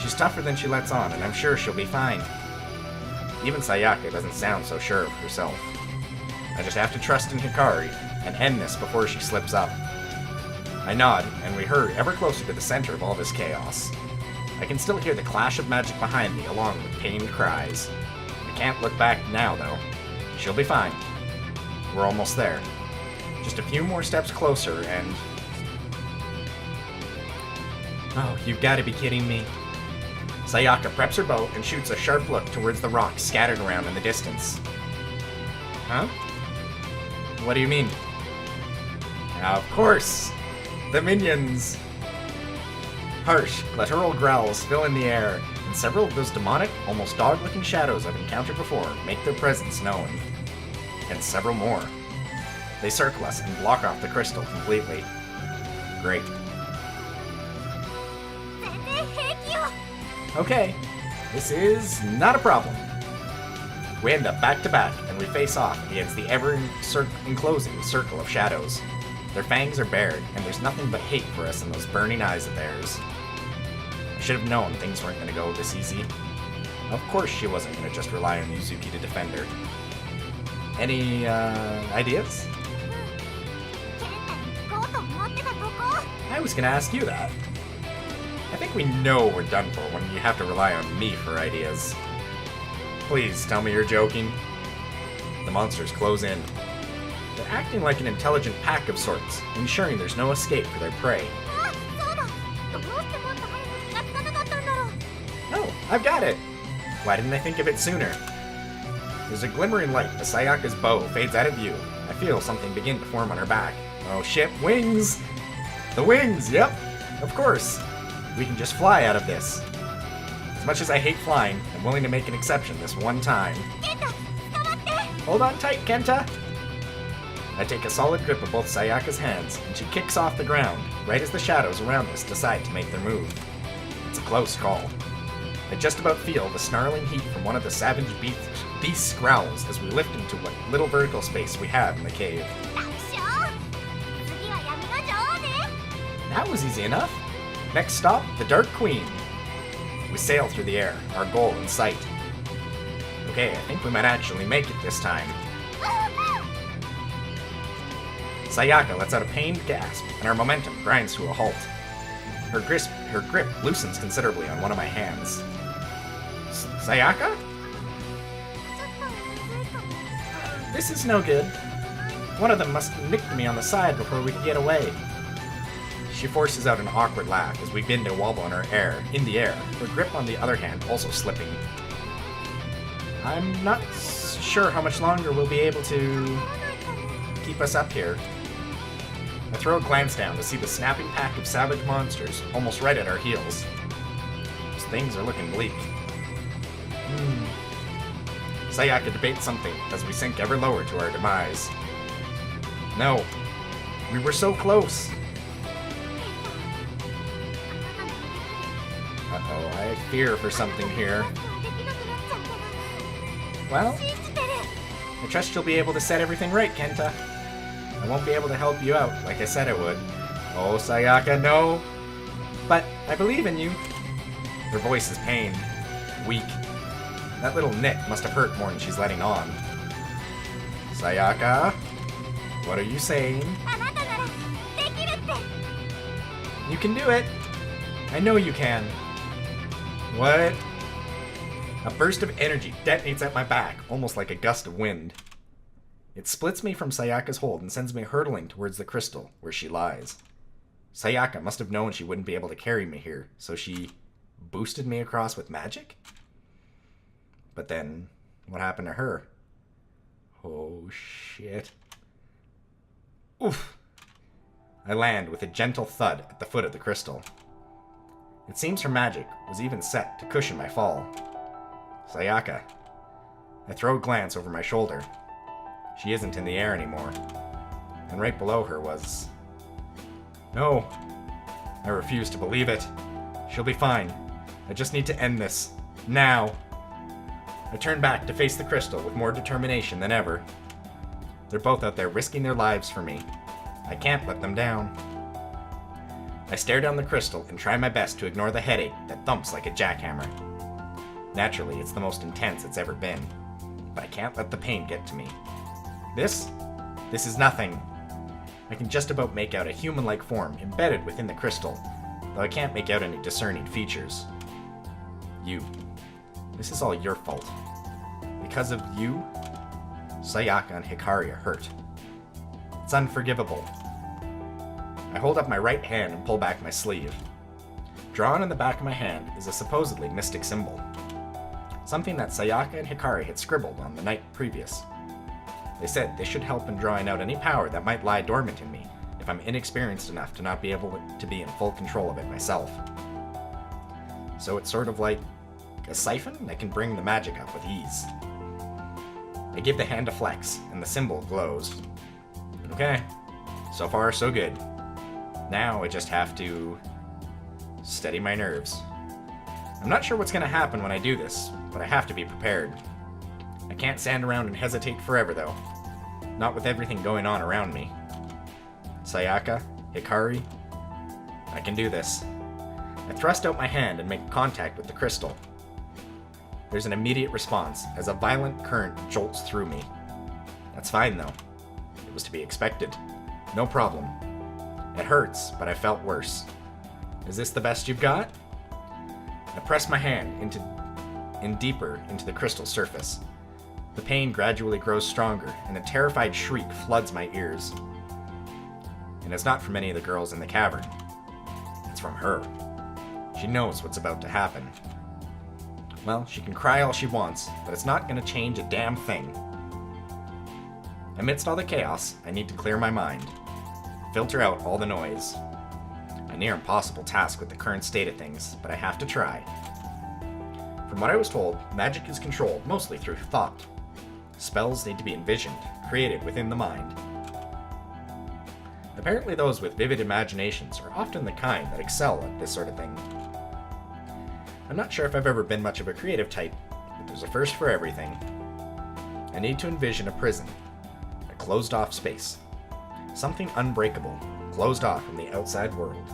She's tougher than she lets on, and I'm sure she'll be fine. Even Sayaka doesn't sound so sure of herself. I just have to trust in Hikari and end this before she slips up. I nod, and we hurry ever closer to the center of all this chaos. I can still hear the clash of magic behind me, along with pained cries. I can't look back now, though. She'll be fine. We're almost there. Just a few more steps closer, and... Oh, you've got to be kidding me. Sayaka preps her bow and shoots a sharp look towards the rocks scattered around in the distance. Huh? What do you mean? Of course! The minions! Harsh, guttural growls fill in the air, and several of those demonic, almost dog-looking shadows I've encountered before make their presence known. And several more. They circle us and block off the crystal completely. Great. 全然平気よ。 Okay, this is not a problem. We end up back to back, and we face off against the ever-enclosing circle of shadows. Their fangs are bared, and there's nothing but hate for us in those burning eyes of theirs. I should have known things weren't going to go this easy. Of course she wasn't going to just rely on Yuzuki to defend her. Any, ideas? ケンタに行こうと思ってたとこ。 I was going to ask you that. I think we know we're done for when you have to rely on me for ideas. Please tell me you're joking. The monsters close in. They're acting like an intelligent pack of sorts, ensuring there's no escape for their prey. あ、そうだ。どうしてもっと早く気がつかなかったんだろう。 Oh, I've got it! Why didn't I think of it sooner? There's a glimmering light as Sayaka's bow fades out of view. I feel something begin to form on her back. Oh shit, wings! The wings, yep! Of course! We can just fly out of this. As much as I hate flying, I'm willing to make an exception this one time. ケンタ、捕まって。 Hold on tight, Kenta! I take a solid grip of both Sayaka's hands, and she kicks off the ground, right as the shadows around us decide to make their move. It's a close call. I just about feel the snarling heat from one of the savage beast's growls as we lift into what little vertical space we have in the cave. 楽勝。次は闇の女王ね。 That was easy enough. Next stop, the Dark Queen. We sail through the air, our goal in sight. Okay, I think we might actually make it this time. Sayaka lets out a pained gasp, and our momentum grinds to a halt. Her grip loosens considerably on one of my hands. Sayaka? ちょっとむずいかも。 This is no good. One of them must have nicked me on the side before we could get away. She forces out an awkward laugh as we begin to wobble in the air, her grip on the other hand also slipping. I'm not sure how much longer we'll be able to keep us up here. I throw a glance down to see the snapping pack of savage monsters almost right at our heels. These things are looking bleak. Sayaka debates something as we sink ever lower to our demise. No. We were so close. Uh-oh, I fear for something here. できなくなっちゃうけど。 Well, 信じてる。 I trust you'll be able to set everything right, Kenta. I won't be able to help you out like I said I would. Oh, Sayaka, no. But I believe in you. Her voice is pained, weak. That little nick must have hurt more than she's letting on. Sayaka, what are you saying? あなたならできるって。 You can do it. I know you can. What? A burst of energy detonates at my back, almost like a gust of wind. It splits me from Sayaka's hold and sends me hurtling towards the crystal, where she lies. Sayaka must have known she wouldn't be able to carry me here, so she boosted me across with magic? But then, what happened to her? Oh, shit. Oof! I land with a gentle thud at the foot of the crystal. It seems her magic was even set to cushion my fall. Sayaka. I throw a glance over my shoulder. She isn't in the air anymore. And right below her was... No. I refuse to believe it. She'll be fine. I just need to end this. Now. I turn back to face the crystal with more determination than ever. They're both out there risking their lives for me. I can't let them down. I stare down the crystal and try my best to ignore the headache that thumps like a jackhammer. Naturally, it's the most intense it's ever been, but I can't let the pain get to me. This is nothing. I can just about make out a human-like form embedded within the crystal, though I can't make out any discerning features. You. This is all your fault. Because of you, Sayaka and Hikari are hurt. It's unforgivable. I hold up my right hand and pull back my sleeve. Drawn in the back of my hand is a supposedly mystic symbol. Something that Sayaka and Hikari had scribbled on the night previous. They said they should help in drawing out any power that might lie dormant in me if I'm inexperienced enough to not be able to be in full control of it myself. So it's sort of like a siphon that can bring the magic up with ease. I give the hand a flex, and the symbol glows. Okay, so far so good. Now I just have to steady my nerves. I'm not sure what's going to happen when I do this, but I have to be prepared. I can't stand around and hesitate forever, though. Not with everything going on around me. Sayaka, Hikari, I can do this. I thrust out my hand and make contact with the crystal. There's an immediate response as a violent current jolts through me. That's fine, though. It was to be expected. No problem. It hurts, but I felt worse. Is this the best you've got? I press my hand in deeper into the crystal surface. The pain gradually grows stronger, and a terrified shriek floods my ears. And it's not from any of the girls in the cavern. It's from her. She knows what's about to happen. Well, she can cry all she wants, but it's not going to change a damn thing. Amidst all the chaos, I need to clear my mind. Filter out all the noise. A near impossible task with the current state of things, but I have to try. From what I was told, magic is controlled mostly through thought. Spells need to be envisioned, created within the mind. Apparently those with vivid imaginations are often the kind that excel at this sort of thing. I'm not sure if I've ever been much of a creative type, but there's a first for everything. I need to envision a prison, a closed-off space, something unbreakable, closed off from the outside world.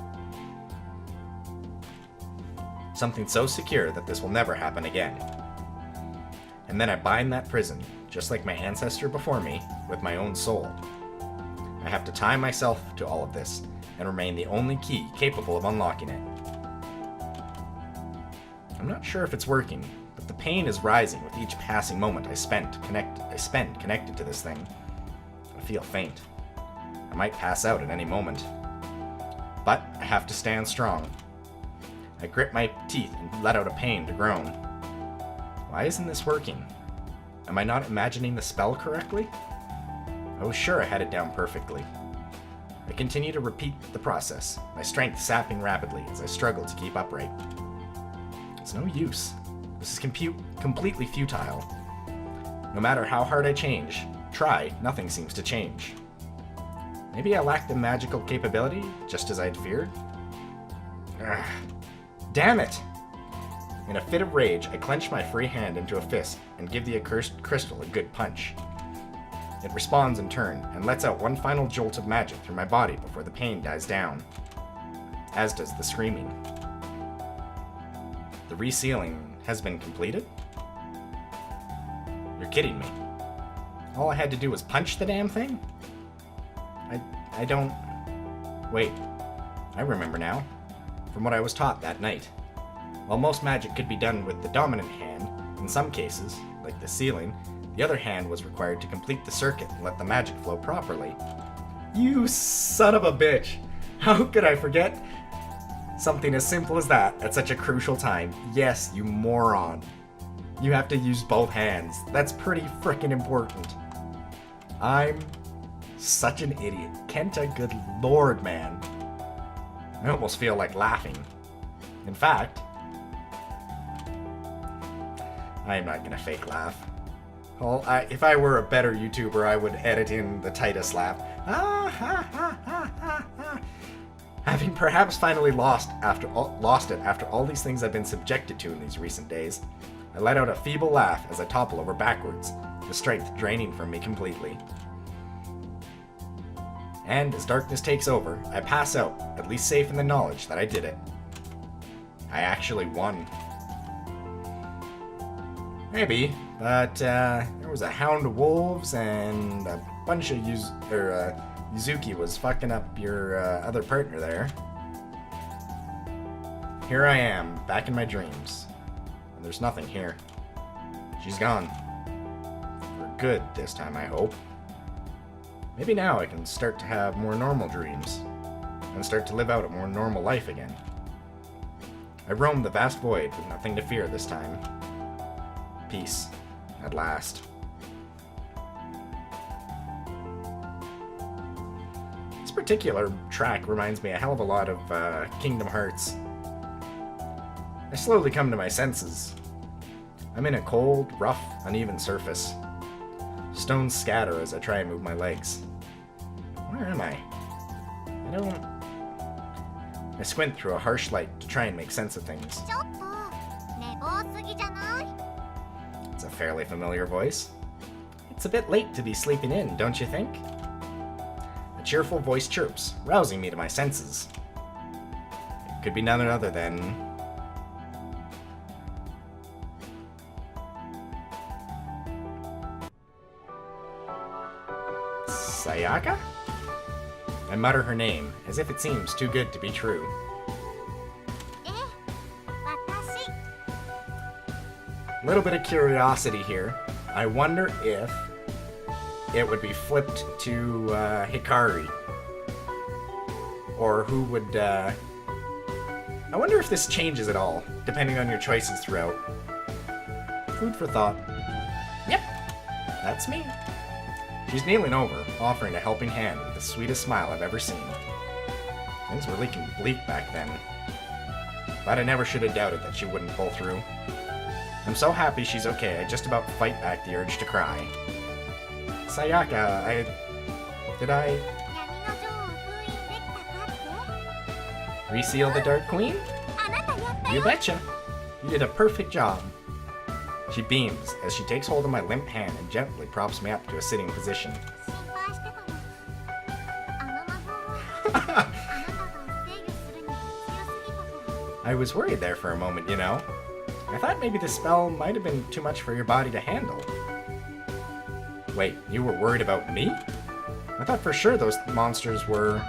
Something so secure that this will never happen again. And then I bind that prison, just like my ancestor before me, with my own soul. I have to tie myself to all of this, and remain the only key capable of unlocking it. I'm not sure if it's working, but the pain is rising with each passing moment I spend connected to this thing. I feel faint. I might pass out at any moment. But I have to stand strong. I grip my teeth and let out a pained groan. Why isn't this working? Am I not imagining the spell correctly? I was sure I had it down perfectly. I continue to repeat the process, my strength sapping rapidly as I struggle to keep upright. It's no use. This is completely futile. No matter how hard I try, nothing seems to change. Maybe I lack the magical capability, just as I'd feared? Ugh. Damn it! In a fit of rage, I clench my free hand into a fist and give the accursed crystal a good punch. It responds in turn, and lets out one final jolt of magic through my body before the pain dies down. As does the screaming. The resealing has been completed? You're kidding me. All I had to do was punch the damn thing? I don't... Wait. I remember now. From what I was taught that night. While most magic could be done with the dominant hand, in some cases, like the sealing, the other hand was required to complete the circuit and let the magic flow properly. You son of a bitch! How could I forget something as simple as that at such a crucial time? Yes, you moron. You have to use both hands. That's pretty frickin' important. I'm such an idiot. Kenta, good lord, man. I almost feel like laughing. In fact, I am not gonna fake laugh. Well, if I were a better YouTuber, I would edit in the Titus laugh. Having perhaps finally lost it after all these things I've been subjected to in these recent days, I let out a feeble laugh as I topple over backwards, the strength draining from me completely. And as darkness takes over, I pass out, at least safe in the knowledge that I did it. I actually won. Maybe, but there was a hound of wolves and a bunch of Yuzuki was fucking up your other partner there. Here I am, back in my dreams. And there's nothing here. She's gone. For good this time, I hope. Maybe now I can start to have more normal dreams, and start to live out a more normal life again. I roam the vast void with nothing to fear this time. Peace, at last. This particular track reminds me a hell of a lot of Kingdom Hearts. I slowly come to my senses. I'm in a cold, rough, uneven surface. Stones scatter as I try and move my legs. Where am I? I don't... I squint through a harsh light to try and make sense of things. ちょっと寝坊すぎじゃない？ It's a fairly familiar voice. It's a bit late to be sleeping in, don't you think? A cheerful voice chirps, rousing me to my senses. It could be none other than... Sayaka? I mutter her name, as if it seems too good to be true. え、私。 A little bit of curiosity here. I wonder if it would be flipped to Hikari. Or who would... I wonder if this changes at all, depending on your choices throughout. Food for thought. Yep, that's me. She's kneeling over, offering a helping hand with the sweetest smile I've ever seen. Things were looking bleak back then. But I never should have doubted that she wouldn't pull through. I'm so happy she's okay, I just about fight back the urge to cry. Sayaka, Did I 闇の女王封印できたかって？ reseal the Dark Queen? あなたやった You よ。 betcha! You did a perfect job. She beams as she takes hold of my limp hand and gently props me up to a sitting position. 心配してたの。あの魔法はあなたが制御するには強すぎたから。 I was worried there for a moment, you know. I thought maybe the spell might have been too much for your body to handle. Wait, you were worried about me? I thought for sure those monsters were...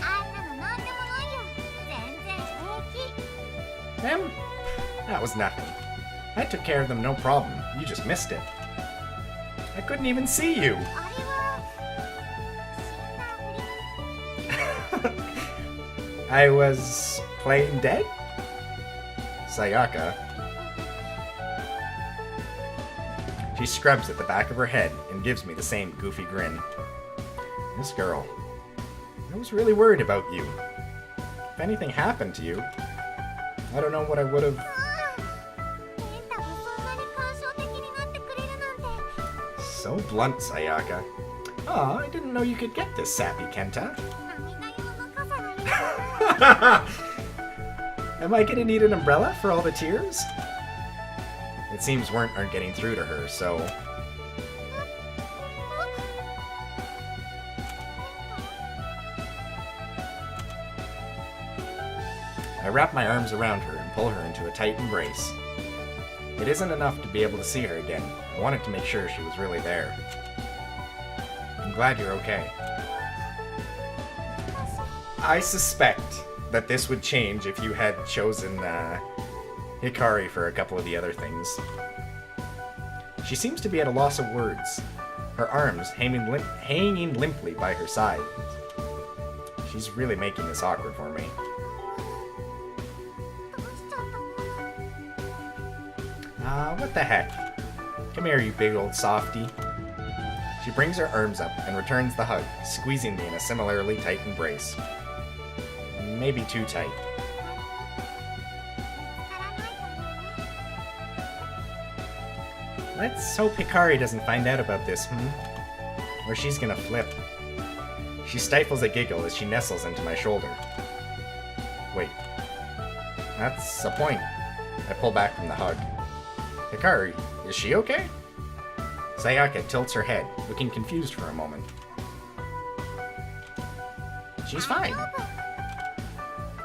あんなのなんでもないよ。全然平気。 Them? That was nothing. I took care of them no problem. You just missed it. I couldn't even see you. あれは死んだふり。 I was playing dead? Sayaka. She scrubs at the back of her head and gives me the same goofy grin. This girl. I was really worried about you. If anything happened to you, I don't know what I would have... ケンタがそんなに感傷的になってくれるなんて。 So blunt, Sayaka. Aw, I didn't know you could get this sappy, Kenta. 涙用の傘がいるか Am I gonna need an umbrella for all the tears? It seems words aren't getting through to her, so... I wrap my arms around her and pull her into a tight embrace. It isn't enough to be able to see her again. I wanted to make sure she was really there. I'm glad you're okay. I suspect that this would change if you had chosen Hikari for a couple of the other things. She seems to be at a loss of words, her arms hanging limply by her side. She's really making this awkward for me. どうしちゃったの？ What the heck? Come here, you big old softy. She brings her arms up and returns the hug, squeezing me in a similarly tight embrace. Maybe too tight. 足らないと思うね。 Let's hope Hikari doesn't find out about this, Or she's gonna flip. She stifles a giggle as she nestles into my shoulder. Wait. That's a point. I pull back from the hug. Hikari, is she okay? Sayaka tilts her head, looking confused for a moment. She's fine.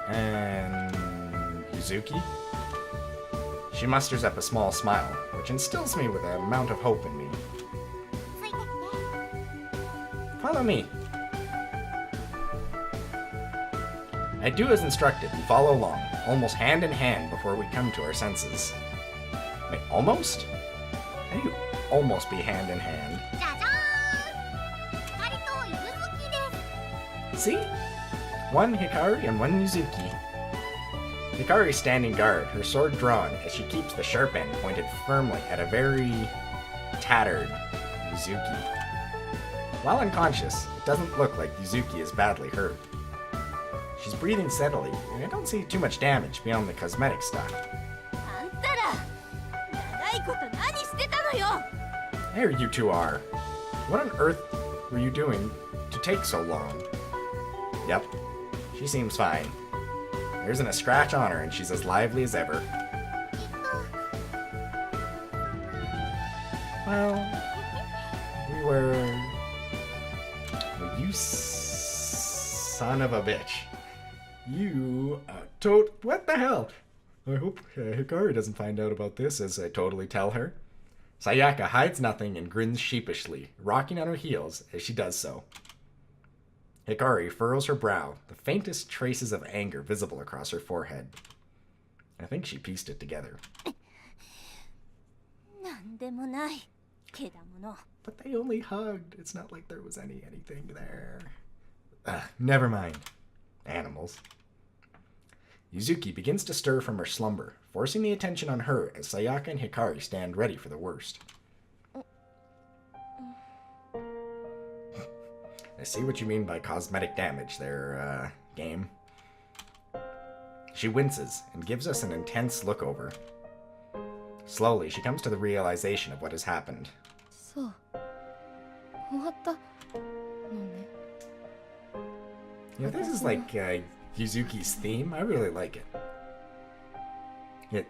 And Yuzuki? She musters up a small smile, which instills me with an amount of hope in me. ついてきて。 Follow me. I do as instructed and follow along, almost hand in hand before we come to our senses. Wait, almost? How do you almost be hand in hand? じゃじゃーん。光とゆずきです。 See? One Hikari and one Yuzuki. Hikari standing guard, her sword drawn as she keeps the sharp end pointed firmly at a very tattered Yuzuki. While unconscious, it doesn't look like Yuzuki is badly hurt. She's breathing steadily, and I don't see too much damage beyond the cosmetic stuff. あんたら長いこと何してたのよ。 There you two are. What on earth? were you doing to take so long? Yep, she seems fine. There isn't a scratch on her, and she's as lively as ever. Well, we were... You son of a bitch. You what the hell? I hope Hikari doesn't find out about this as I totally tell her. Sayaka hides nothing and grins sheepishly, rocking on her heels as she does so. Hikari furrows her brow, the faintest traces of anger visible across her forehead. I think she pieced it together. But they only hugged. It's not like there was anything there. Never mind. Animals. Yuzuki begins to stir from her slumber, forcing the attention on her as Sayaka and Hikari stand ready for the worst. I see what you mean by cosmetic damage there, game. She winces and gives us an intense look over. Slowly, she comes to the realization of what has happened. So, Yeah, this is like Yuzuki's theme. I really like it.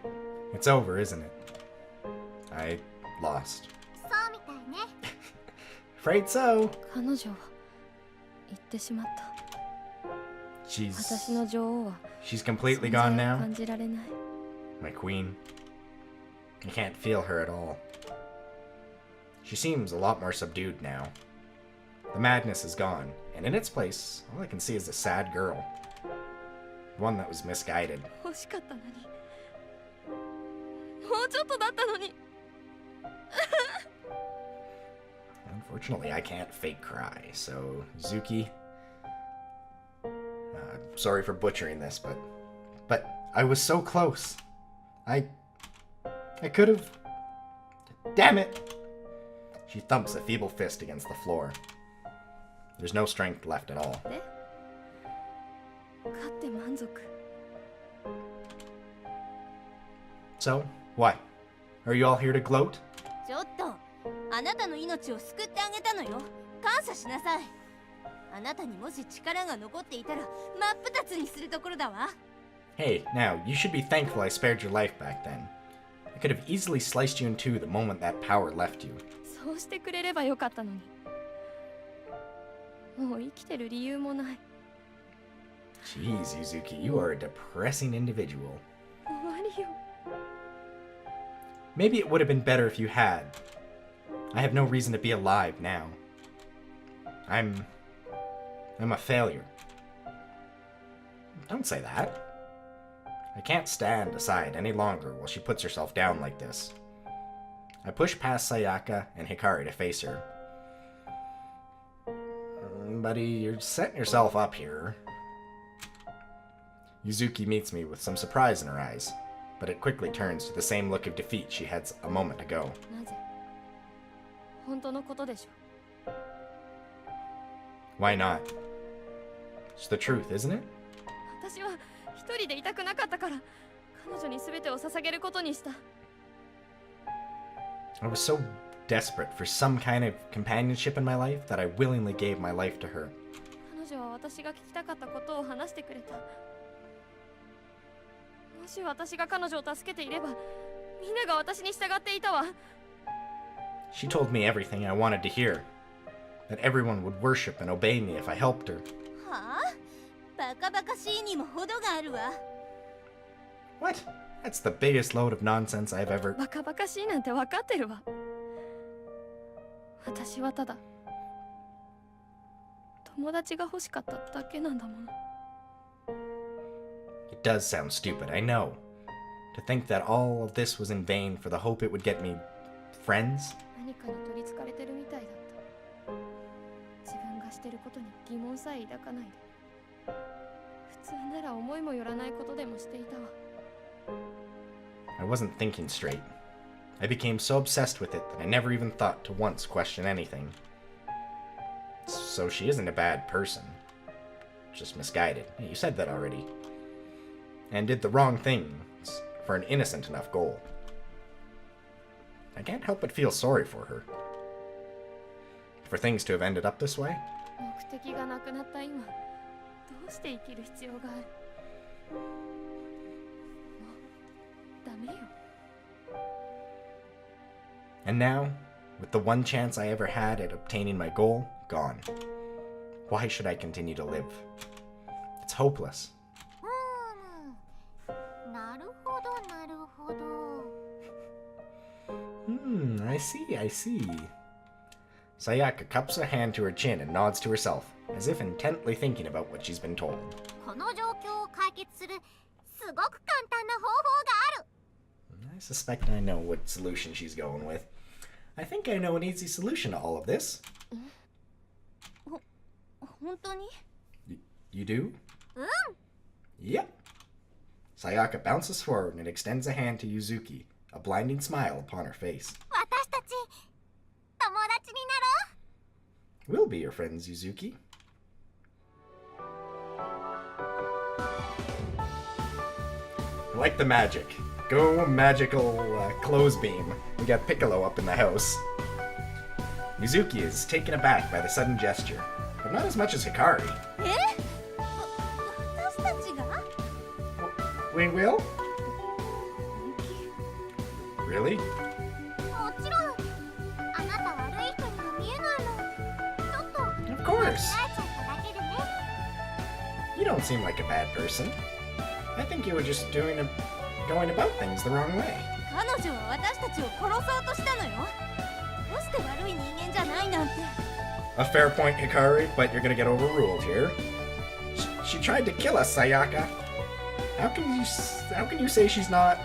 It's over, isn't it? I lost. Afraid so. She's completely gone now. My queen. I can't feel her at all. She seems a lot more subdued now. The madness is gone, and in its place, all I can see is a sad girl. One that was misguided. Unfortunately, I can't fake cry, so Zuki... sorry for butchering this, but I was so close. I could have... Damn it! She thumps a feeble fist against the floor. There's no strength left at all. So, what? Are you all here to gloat? Hey, now, you should be thankful I spared your life back then. I could have easily sliced you in two the moment that power left you. Jeez, Yuzuki, you are a depressing individual. Maybe it would have been better if you had. I have no reason to be alive now. I'm a failure. Don't say that. I can't stand aside any longer while she puts herself down like this. I push past Sayaka and Hikari to face her. Buddy, you're setting yourself up here. Yuzuki meets me with some surprise in her eyes, but it quickly turns to the same look of defeat she had a moment ago. Why not? It's the truth, isn't it? I was so desperate for some kind of companionship in my life that I willingly gave my life to her. She told me everything I wanted to hear. That everyone would worship and obey me if I helped her. What? That's the biggest load of nonsense I've ever... It does sound stupid, I know. To think that all of this was in vain for the hope it would get me friends? I wasn't thinking straight. I became so obsessed with it that I never even thought to once question anything. So she isn't a bad person. Just misguided. You said that already. And did the wrong things for an innocent enough goal. I can't help but feel sorry for her. for things to have ended up this way. 目的がなくなった今、どうして生きる必要がある。もうダメよ。 And now, with the one chance I ever had at obtaining my goal gone, why should I continue to live? It's hopeless. なるほどなるほど。 I see. Sayaka cups a hand to her chin and nods to herself, as if intently thinking about what she's been told. この状況を解決するすごく簡単な方法がある。 I suspect I know what solution she's going with. I think I know an easy solution to all of this. 本当に？ You do? うん。 Yep. Sayaka bounces forward and extends a hand to Yuzuki, a blinding smile upon her face. 私たち友達になろう。 We'll be your friends, Yuzuki. I like the magic. Go magical clothesbeam. We got Piccolo up in the house. Yuzuki is taken aback by the sudden gesture, but not as much as Hikari. 私たちが？ We will? Really? もちろん。あなた悪い人には見えないの。ちょっと Of 間違 course. えちゃっただけでね。 You don't seem like a bad person. I think you were just going about things the wrong way. 彼女は私たちを殺そうとしたのよ。どうして悪い人間じゃないなんて。 A fair point, Hikari, but you're gonna get overruled here. She tried to kill us, Sayaka. How can you say she's not? そ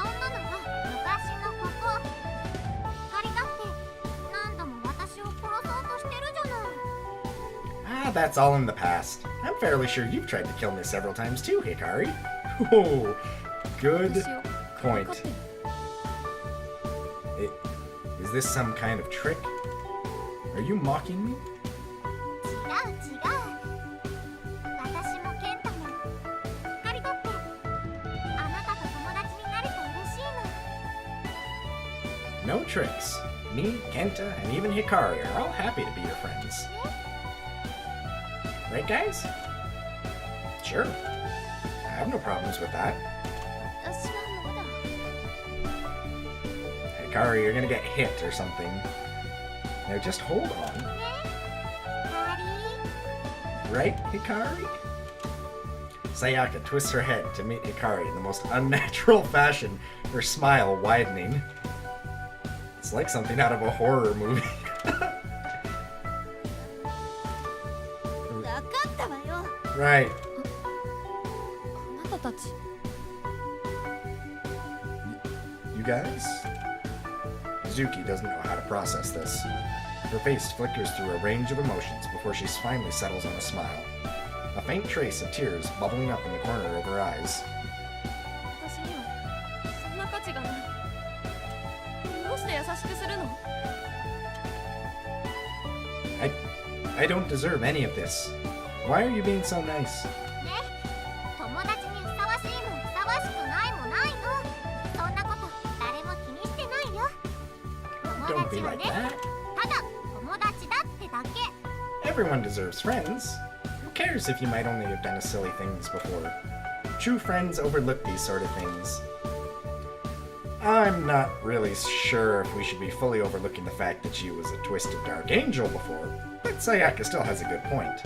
んなのは昔のここ。光だって何度も私を殺そうとしてるじゃない。 Ah, that's all in the past. I'm fairly sure you've tried to kill me several times too, Hikari. Oh, good 私を point. 分かってる。 Is this some kind of trick? Are you mocking me? 違う。私もケンタも光だってあなたと友達になれて嬉しいの。 No tricks. Me, Kenta, and even Hikari are all happy to be your friends. Right, guys? Sure. I have no problems with that. 私はまだ。 Hikari, you're gonna get hit or something. Now just hold on. ハリー Right, Hikari? Sayaka twists her head to meet Hikari in the most unnatural fashion, her smile widening. It's like something out of a horror movie. 分かったわよ。 Right. あなたたち。 You guys? Zuki doesn't know how to process this. Her face flickers through a range of emotions before she finally settles on a smile. A faint trace of tears bubbling up in the corner of her eyes. 私にはそんな価値がない。どうして優しくするの？ I don't deserve any of this. Why are you being so nice? ね、友達にふさわしいもふさわしくないもないの。そんなこと誰も気にしてないよ。 Don't 友 be 達は like ね、 that. ただ友達だってだけ。 Everyone deserves friends. Who cares if you might only have done silly things before? True friends overlook these sort of things. I'm not really sure if we should be fully overlooking the fact that she was a twisted dark angel before, but Sayaka still has a good point.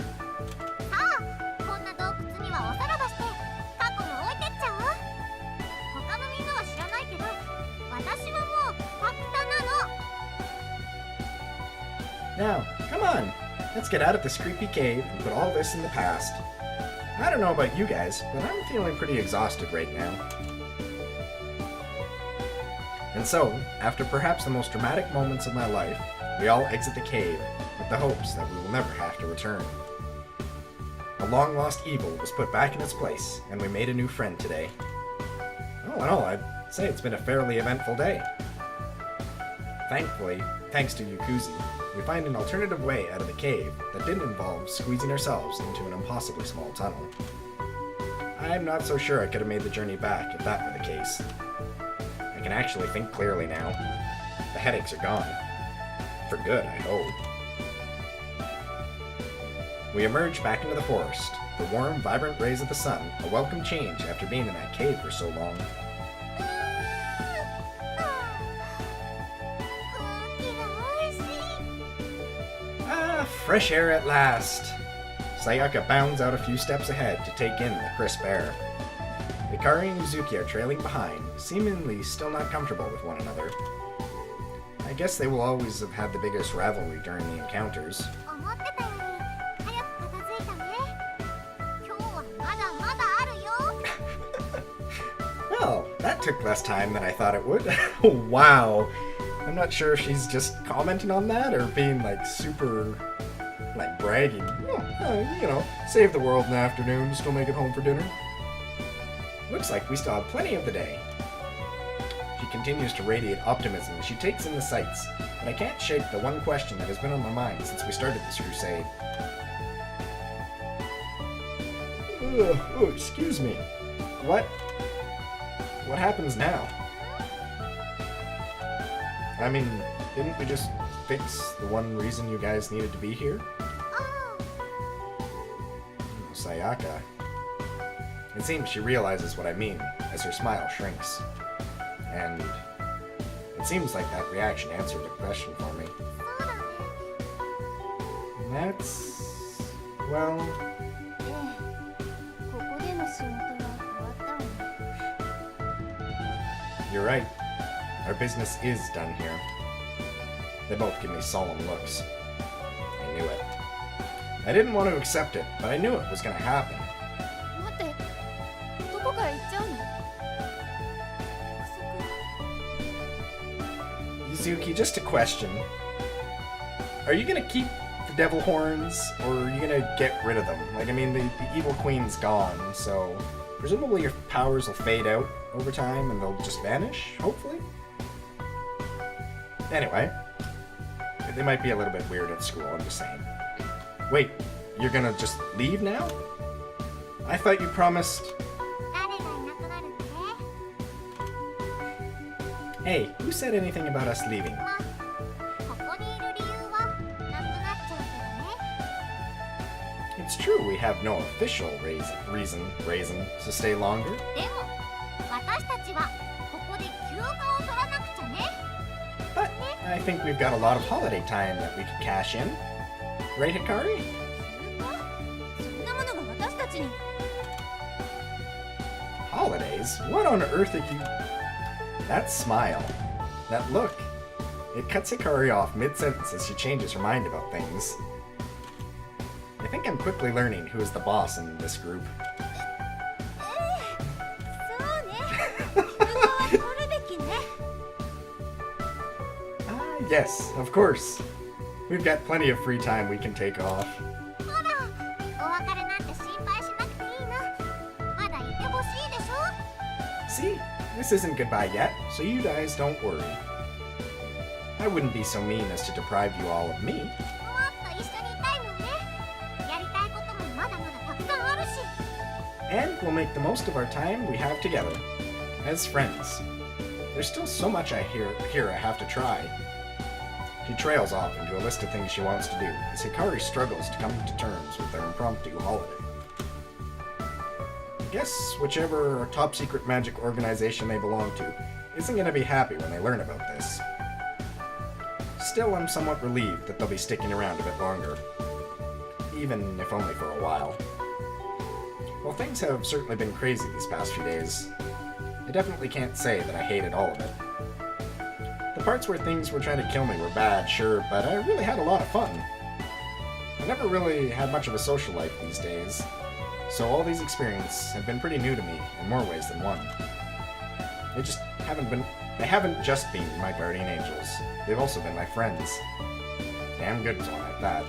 さあ、こんな洞窟にはおさらばして過去も置いてっちゃおう。他のみんなは知らないけど、私はもうファクタなの。 Now, come on, let's get out of this creepy cave and put all this in the past. I don't know about you guys, but I'm feeling pretty exhausted right now. And so, after perhaps the most dramatic moments of my life, we all exit the cave with the hopes that we will never have to return. A long-lost evil was put back in its place, and we made a new friend today. All in all, I'd say it's been a fairly eventful day. Thankfully, thanks to Yukuzi, we find an alternative way out of the cave that didn't involve squeezing ourselves into an impossibly small tunnel. I'm not so sure I could have made the journey back if that were the case. I can actually think clearly now. The headaches are gone. For good, I hope. We emerge back into the forest. The warm, vibrant rays of the sun, a welcome change after being in that cave for so long. 空気がおいしい。 Ah, fresh air at last! Sayaka bounds out a few steps ahead to take in the crisp air. Hikari and Yuzuki are trailing behind, seemingly still not comfortable with one another. I guess they will always have had the biggest rivalry during the encounters. 思ってたより早く片付いたね。今日はまだまだあるよ。 Well, that took less time than I thought it would. Wow! I'm not sure if she's just commenting on that or being like super, like bragging. You know, save the world in the afternoon, still make it home for dinner. Looks like we still have plenty of the day. She continues to radiate optimism as she takes in the sights, but I can't shake the one question that has been on my mind since we started this crusade. Oh, excuse me. What happens now? I mean, didn't we just fix the one reason you guys needed to be here? Sayaka. It seems she realizes what I mean as her smile shrinks. And it seems like that reaction answered a question for me. And that's... well... ええ、ここでの仕事は終わったわね。 You're right. Our business is done here. They both give me solemn looks. I knew it. I didn't want to accept it, but I knew it was going to happen. 待って、どこから行っちゃうの？約 Yuzuki, just a question. Are you going to keep the devil horns, or are you going to get rid of them? Like, I mean, the evil queen's gone, so presumably your powers will fade out over time and they'll just vanish, hopefully? Anyway, they might be a little bit weird at school, I'm just saying. Wait, you're gonna just leave now? I thought you promised... 誰がいなくなるって？ Hey, who said anything about us leaving? まあ、ここにいる理由はなくなっちゃうけどね。 It's true we have no official reason to stay longer. でも、私たちはここで休暇を取らなくちゃね。 But I think we've got a lot of holiday time that we could cash in. Right, Hikari? そんなものが私たちに。 Holidays? What on earth are you... That smile. That look. It cuts Hikari off mid-sentence as she changes her mind about things. I think I'm quickly learning who is the boss in this group. そうね。休暇は取るべきね。 Ah, yes, of course. We've got plenty of free time we can take off. ほら、お別れなんて心配しなくていいの。まだいてほしいでしょ。 See, this isn't goodbye yet, so you guys don't worry. I wouldn't be so mean as to deprive you all of me. もっと一緒にいたいもんね。やりたいこともまだまだたくさんあるし。 And we'll make the most of our time we have together. As friends. There's still so much I have to try. She trails off into a list of things she wants to do, as Hikari struggles to come to terms with their impromptu holiday. I guess whichever top-secret magic organization they belong to isn't going to be happy when they learn about this. Still, I'm somewhat relieved that they'll be sticking around a bit longer. Even if only for a while. Well, things have certainly been crazy these past few days. I definitely can't say that I hated all of it. The parts where things were trying to kill me were bad, sure, but I really had a lot of fun. I never really had much of a social life these days, so all these experiences have been pretty new to me in more ways than one. They haven't just been my guardian angels, they've also been my friends. Damn good one at that.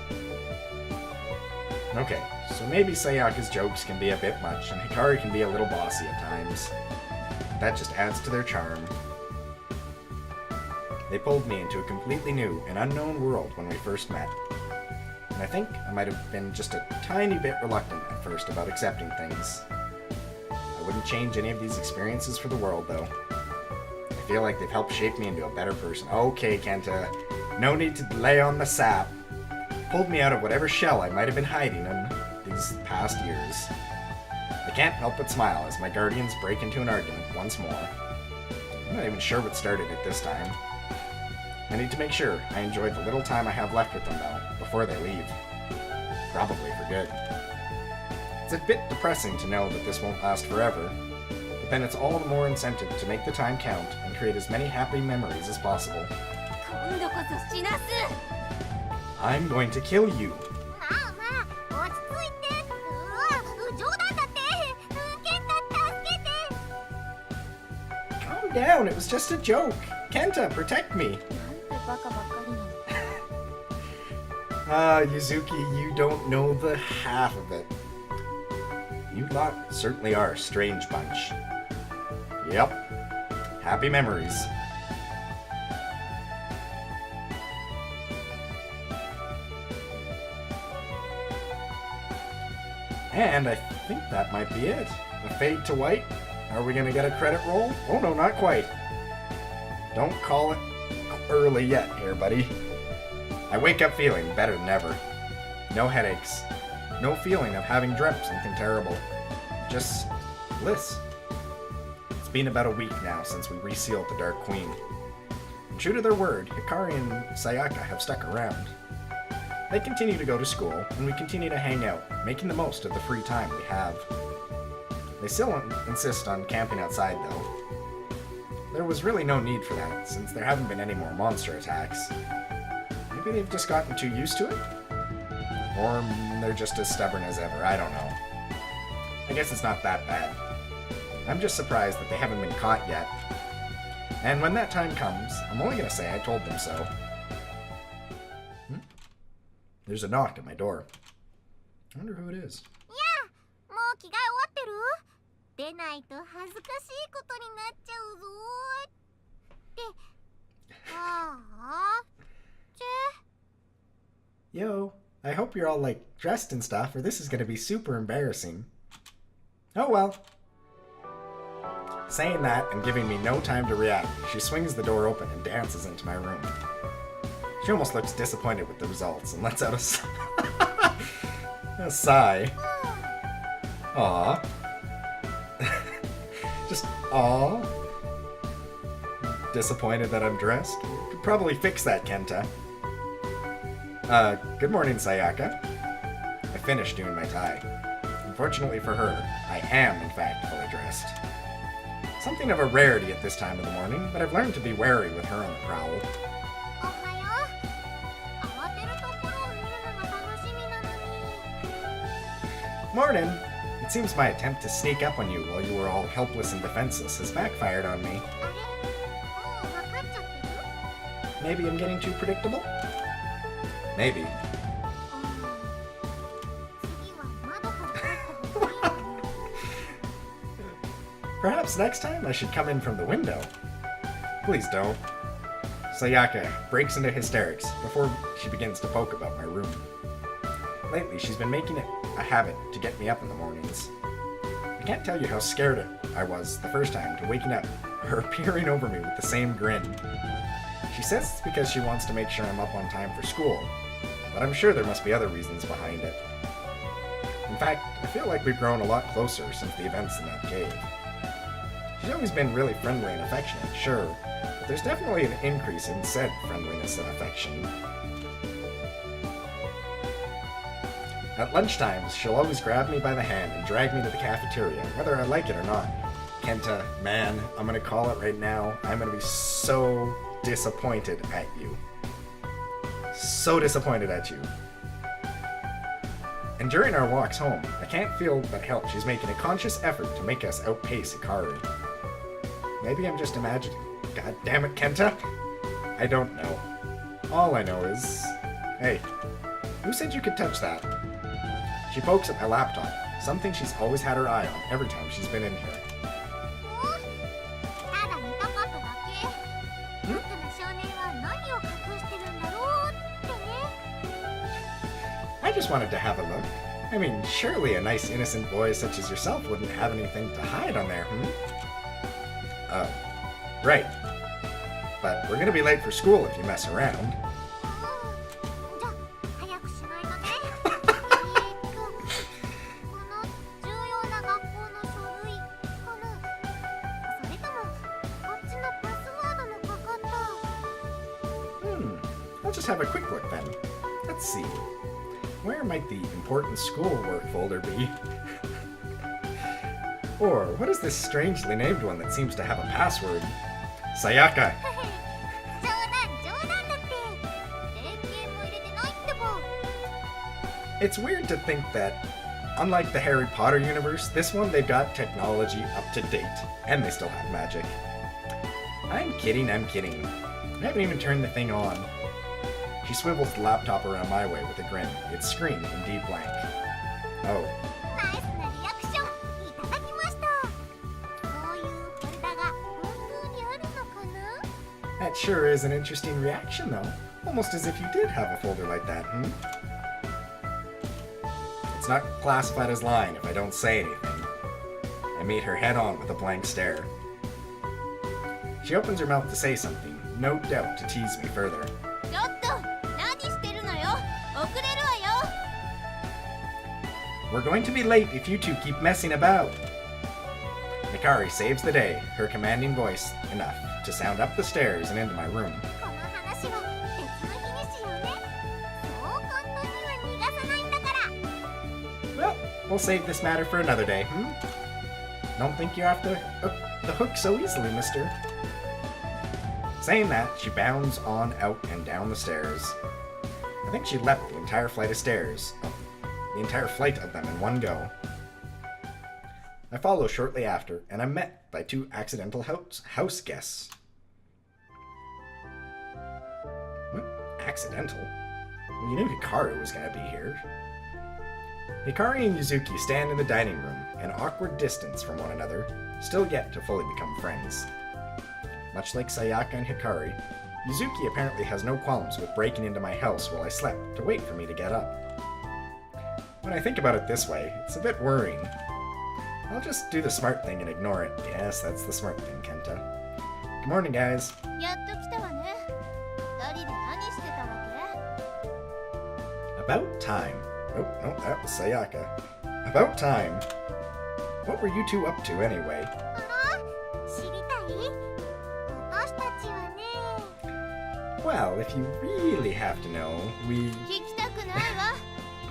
Okay, so maybe Sayaka's jokes can be a bit much, and Hikari can be a little bossy at times. That just adds to their charm. They pulled me into a completely new and unknown world when we first met. And I think I might have been just a tiny bit reluctant at first about accepting things. I wouldn't change any of these experiences for the world, though. I feel like they've helped shape me into a better person. Okay, Kenta, no need to lay on the sap. pulled me out of whatever shell I might have been hiding in these past years. I can't help but smile as my guardians break into an argument once more. I'm not even sure what started it this time. I need to make sure I enjoy the little time I have left with them, though, before they leave. Probably for good. It's a bit depressing to know that this won't last forever, but then it's all the more incentive to make the time count and create as many happy memories as possible. 今度こそ死なす I'm going to kill you. まあまあ落ち着いて。冗談だって。ケンタ助けて。 Calm down, it was just a joke. Kenta, protect me. なんてバカばっかりなの Ah, Yuzuki, you don't know the half of it. You lot certainly are a strange bunch. Yep. Happy memories. And I think that might be it. A fade to white? Are we gonna get a credit roll? Oh no, not quite. Don't call it early yet here, buddy. I wake up feeling better than ever. No headaches. No feeling of having dreamt something terrible. Just bliss. It's been about a week now since we resealed the Dark Queen. And true to their word, Hikari and Sayaka have stuck around. They continue to go to school, and we continue to hang out, making the most of the free time we have. They still insist on camping outside, though. There was really no need for that, since there haven't been any more monster attacks. Maybe they've just gotten too used to it? Or they're just as stubborn as ever, I don't know. I guess it's not that bad. I'm just surprised that they haven't been caught yet. And when that time comes, I'm only gonna say I told them so. There's a knock at my door. I wonder who it is. やあ、もう着替え終わってる？出ないと恥ずかしいことになっちゃうぞーって。ああ。Yo, I hope you're all like dressed and stuff, or this is gonna be super embarrassing. Oh well. Saying that and giving me no time to react, she swings the door open and dances into my room. She almost looks disappointed with the results and lets out a sigh. Aww. Just aww. Disappointed that I'm dressed. Could probably fix that, Kenta. Good morning, Sayaka. I finished doing my tie. Unfortunately for her, I am in fact fully dressed. Something of a rarity at this time of the morning, but I've learned to be wary with her on the prowl. おはよう。慌てるところを見るのが楽しみなのに。 Morning! It seems my attempt to sneak up on you while you were all helpless and defenseless has backfired on me. あれ？もう分かっちゃってる？ Maybe I'm getting too predictable? Maybe. 次は窓から入った方がいいよね。 Perhaps next time I should come in from the window. Please don't. Sayaka breaks into hysterics before she begins to poke about my room. Lately, she's been making it a habit to get me up in the mornings. I can't tell you how scared I was the first time to waking up, her peering over me with the same grin. She says it's because she wants to make sure I'm up on time for school, but I'm sure there must be other reasons behind it. In fact, I feel like we've grown a lot closer since the events in that cave. She's always been really friendly and affectionate, sure, but there's definitely an increase in said friendliness and affection. At lunchtimes, she'll always grab me by the hand and drag me to the cafeteria, whether I like it or not. Kenta, man, I'm gonna call it right now. I'm gonna be so disappointed at you. So disappointed at you. And during our walks home, I can't feel but help she's making a conscious effort to make us outpace Hikari. Maybe I'm just imagining. God damn it, Kenta! I don't know. All I know is... Hey, who said you could touch that? She pokes at my laptop, something she's always had her eye on every time she's been in here. ただ見たかっただけ。僕の少年は何を隠してるんだろうってね。 I just wanted to have a look. I mean, surely a nice innocent boy such as yourself wouldn't have anything to hide on there, Oh, right. But we're gonna be late for school if you mess around. じゃあ早くしな I'll just have a quick look then. Let's see. Where might the important schoolwork folder be? Or what is this strangely named one that seems to have a password? Sayaka! 冗談だって電源も入れてないってば。 It's weird to think that, unlike the Harry Potter universe, this one they've got technology up to date, and they still have magic. I'm kidding. I haven't even turned the thing on. She swivels the laptop around my way with a grin, its screen indeed blank. Oh, ナイスなリアクションいただきました。そういうフォルダが本当にあるのかな？ that sure is an interesting reaction though. Almost as if you did have a folder like that, It's not classified as lying if I don't say anything. I meet her head on with a blank stare. She opens her mouth to say something, no doubt to tease me further. ちょっと何してるのよ。遅れるわよ。 We're going to be late if you two keep messing about. Hikari saves the day, her commanding voice enough to sound up the stairs and into my room. この話は別の日にしようね。そう簡単には逃がさないんだから。 Well, we'll save this matter for another day, Don't think you're off the hook so easily, mister. Saying that, she bounds on out and down the stairs. I think she leapt the entire flight of stairs. The entire flight of them in one go. I follow shortly after, and I'm met by two accidental house guests. What? Accidental? Well, you knew Hikari was going to be here. Hikari and Yuzuki stand in the dining room, an awkward distance from one another, still yet to fully become friends. Much like Sayaka and Hikari, Yuzuki apparently has no qualms with breaking into my house while I slept to wait for me to get up. When I think about it this way, it's a bit worrying. I'll just do the smart thing and ignore it. Yes, that's the smart thing, Kenta. Good morning, guys. やっと来たわね。二人で何してたわ About time. Oh, no, that was Sayaka. About time. What were you two up to anyway? 知りたい？私たちはね。 Well, if you really have to know, we... け？聞きたくないわ。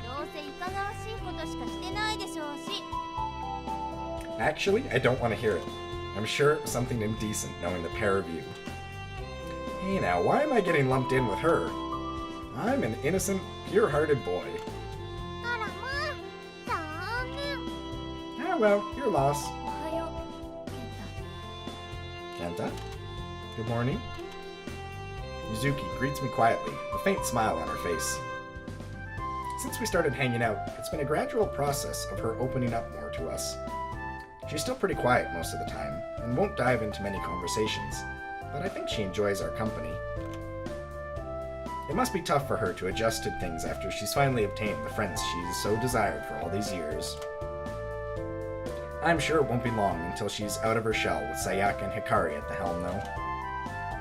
どうせいかがわしいことしかしてないでしょうし。 Actually, I don't want to hear it. I'm sure it was something indecent knowing the pair of you. Hey now, why am I getting lumped in with her? I'm an innocent, pure-hearted boy. あらまあ、残念。 Ah well, your loss. おはよう、ケンタ。 Kenta? Good morning. Yuzuki greets me quietly, a faint smile on her face. Since we started hanging out, it's been a gradual process of her opening up more to us. She's still pretty quiet most of the time, and won't dive into many conversations, but I think she enjoys our company. It must be tough for her to adjust to things after she's finally obtained the friends she's so desired for all these years. I'm sure it won't be long until she's out of her shell with Sayaka and Hikari at the helm, though.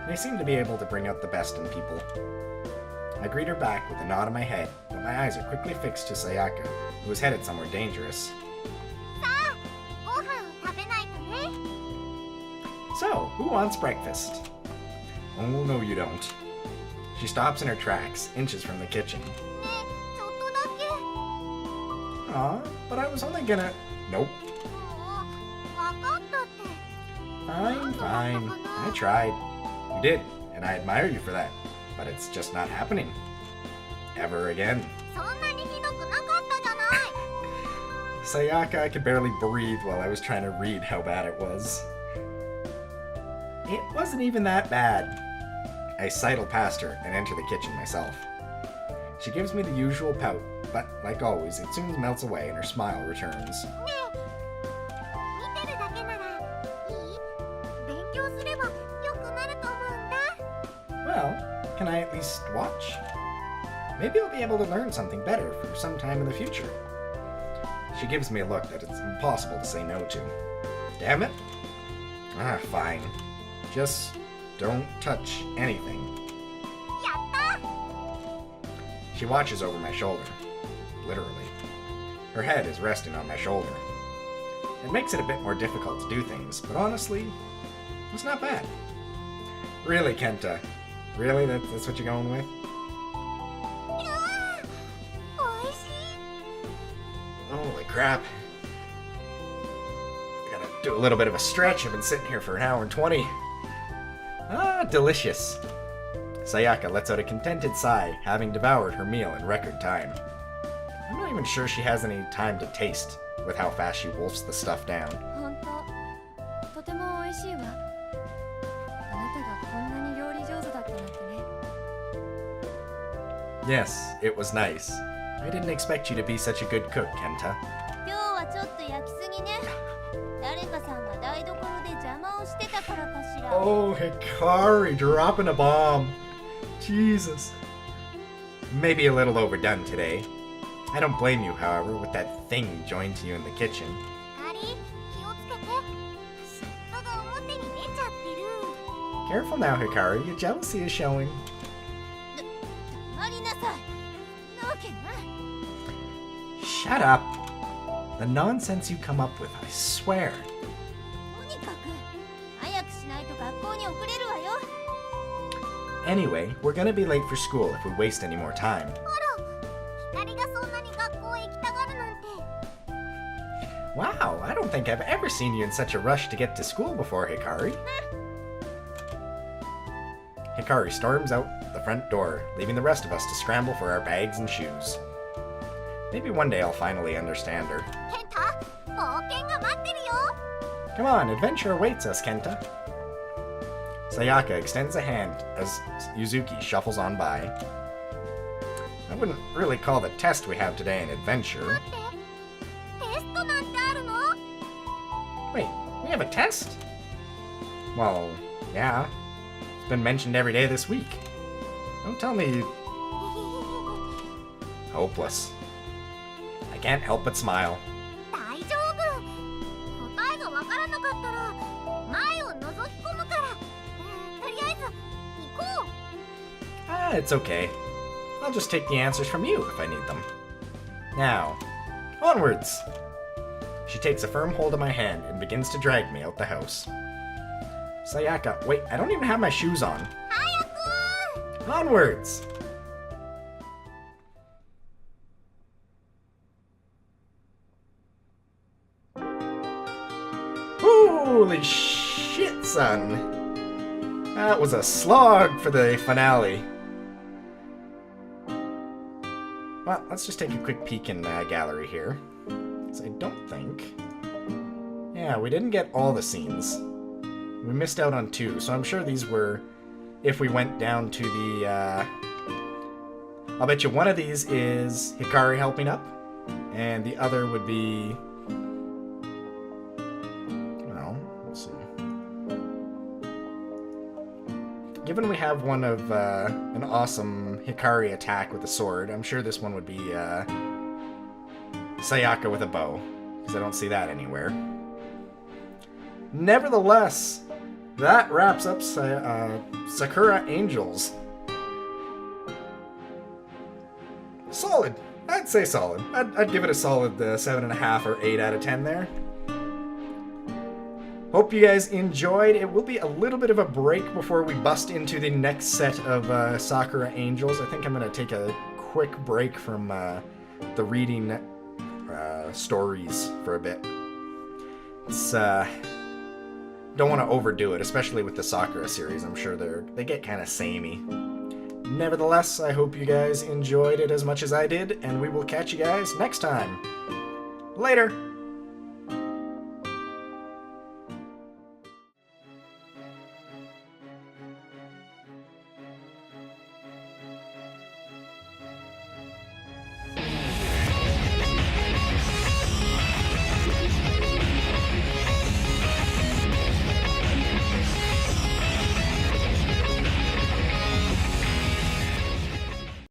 They seem to be able to bring out the best in people. I greet her back with a nod of my head, but my eyes are quickly fixed to Sayaka, who is headed somewhere dangerous. さあ、ご飯を食べないとね。 So, who wants breakfast? Oh, no, you don't. She stops in her tracks, inches from the kitchen. ねえ、ちょっとだけ。 Aw, but I was only gonna... Nope. もう、わかったって。 Fine, fine. I tried. You did, and I admire you for that. But it's just not happening. Ever again. そんなにひどくなかったじゃない。 Sayaka, I could barely breathe while I was trying to read how bad it was. It wasn't even that bad. I sidle past her and enter the kitchen myself. She gives me the usual pout, but like always, it soon melts away and her smile returns. ねえ、見てるだけならいい？勉強すれば良くなると思うんだ。 Well, can I at least watch? Maybe I'll be able to learn something better for some time in the future. She gives me a look that it's impossible to say no to. Damn it. Ah, fine. Just don't touch anything. やった！ She watches over my shoulder. Literally. Her head is resting on my shoulder. It makes it a bit more difficult to do things, but honestly, it's not bad. Really, Kenta? Really? That's what you're going with? crap. Gotta do a little bit of a stretch. I've been sitting here for an hour and 20. Ah, delicious. Sayaka lets out a contented sigh, having devoured her meal in record time. I'm not even sure she has any time to taste with how fast she wolfs the stuff down. 本当とても美味しいわ。あなたがこんなに料理上手だったなんてね。 Yes, it was nice. I didn't expect you to be such a good cook, Kenta. 今日はちょっと焼きすぎね。誰かさんが台所で邪魔をしてたからかしら。 Oh, Hikari, dropping a bomb. Jesus. Maybe a little overdone today. I don't blame you, however, with that thing joined to you in the kitchen. あり、気をつけて。嫉妬が表に出ちゃってる。 Careful now, Hikari. Your jealousy is showing. 黙りなさい。なわけない。 Shut up. The nonsense you come up with, I swear. とにかく早くしないと学校に遅れるわよ。 Anyway, we're gonna be late for school if we waste any more time. 光がそんなに学校へ行きたがるなんて。 Wow, I don't think I've ever seen you in such a rush to get to school before, Hikari. Hikari storms out the front door, leaving the rest of us to scramble for our bags and shoes. Maybe one day I'll finally understand her. ケンタ、冒険が待ってるよ。 Come on, adventure awaits us, Kenta. Sayaka extends a hand as Yuzuki shuffles on by. I wouldn't really call the test we have today an adventure. 待って、テストなんてあるの？ Wait, we have a test? Well, yeah. It's been mentioned every day this week. Don't tell me... Hopeless. I can't help but smile. 大丈夫。答えがわからなかったら前を覗き込むから。とりあえず行こう。 Ah, it's okay. I'll just take the answers from you if I need them. Now, onwards! She takes a firm hold of my hand and begins to drag me out the house. Sayaka, wait, I don't even have my shoes on. 早く。 Onwards! Holy shit, son! That was a slog for the finale. Well, let's just take a quick peek in the gallery here. So I don't think... Yeah, we didn't get all the scenes. We missed out on 2, so I'm sure these were... If we went down to the, I'll bet you one of these is Hikari helping up, and the other would be... Well, let's see. Given we have one of, an awesome Hikari attack with a sword, I'm sure this one would be, Sayaka with a bow, because I don't see that anywhere. Nevertheless, that wraps up Sakura Angels. Solid. I'd say solid. I'd give it a solid 7.5 or 8 out of 10 there. Hope you guys enjoyed. It will be a little bit of a break before we bust into the next set of Sakura Angels. I think I'm going to take a quick break from the reading stories for a bit. It's don't want to overdo it, especially with the Sakura series. I'm sure they get kind of samey. Nevertheless, I hope you guys enjoyed it as much as I did, and we will catch you guys next time. Later!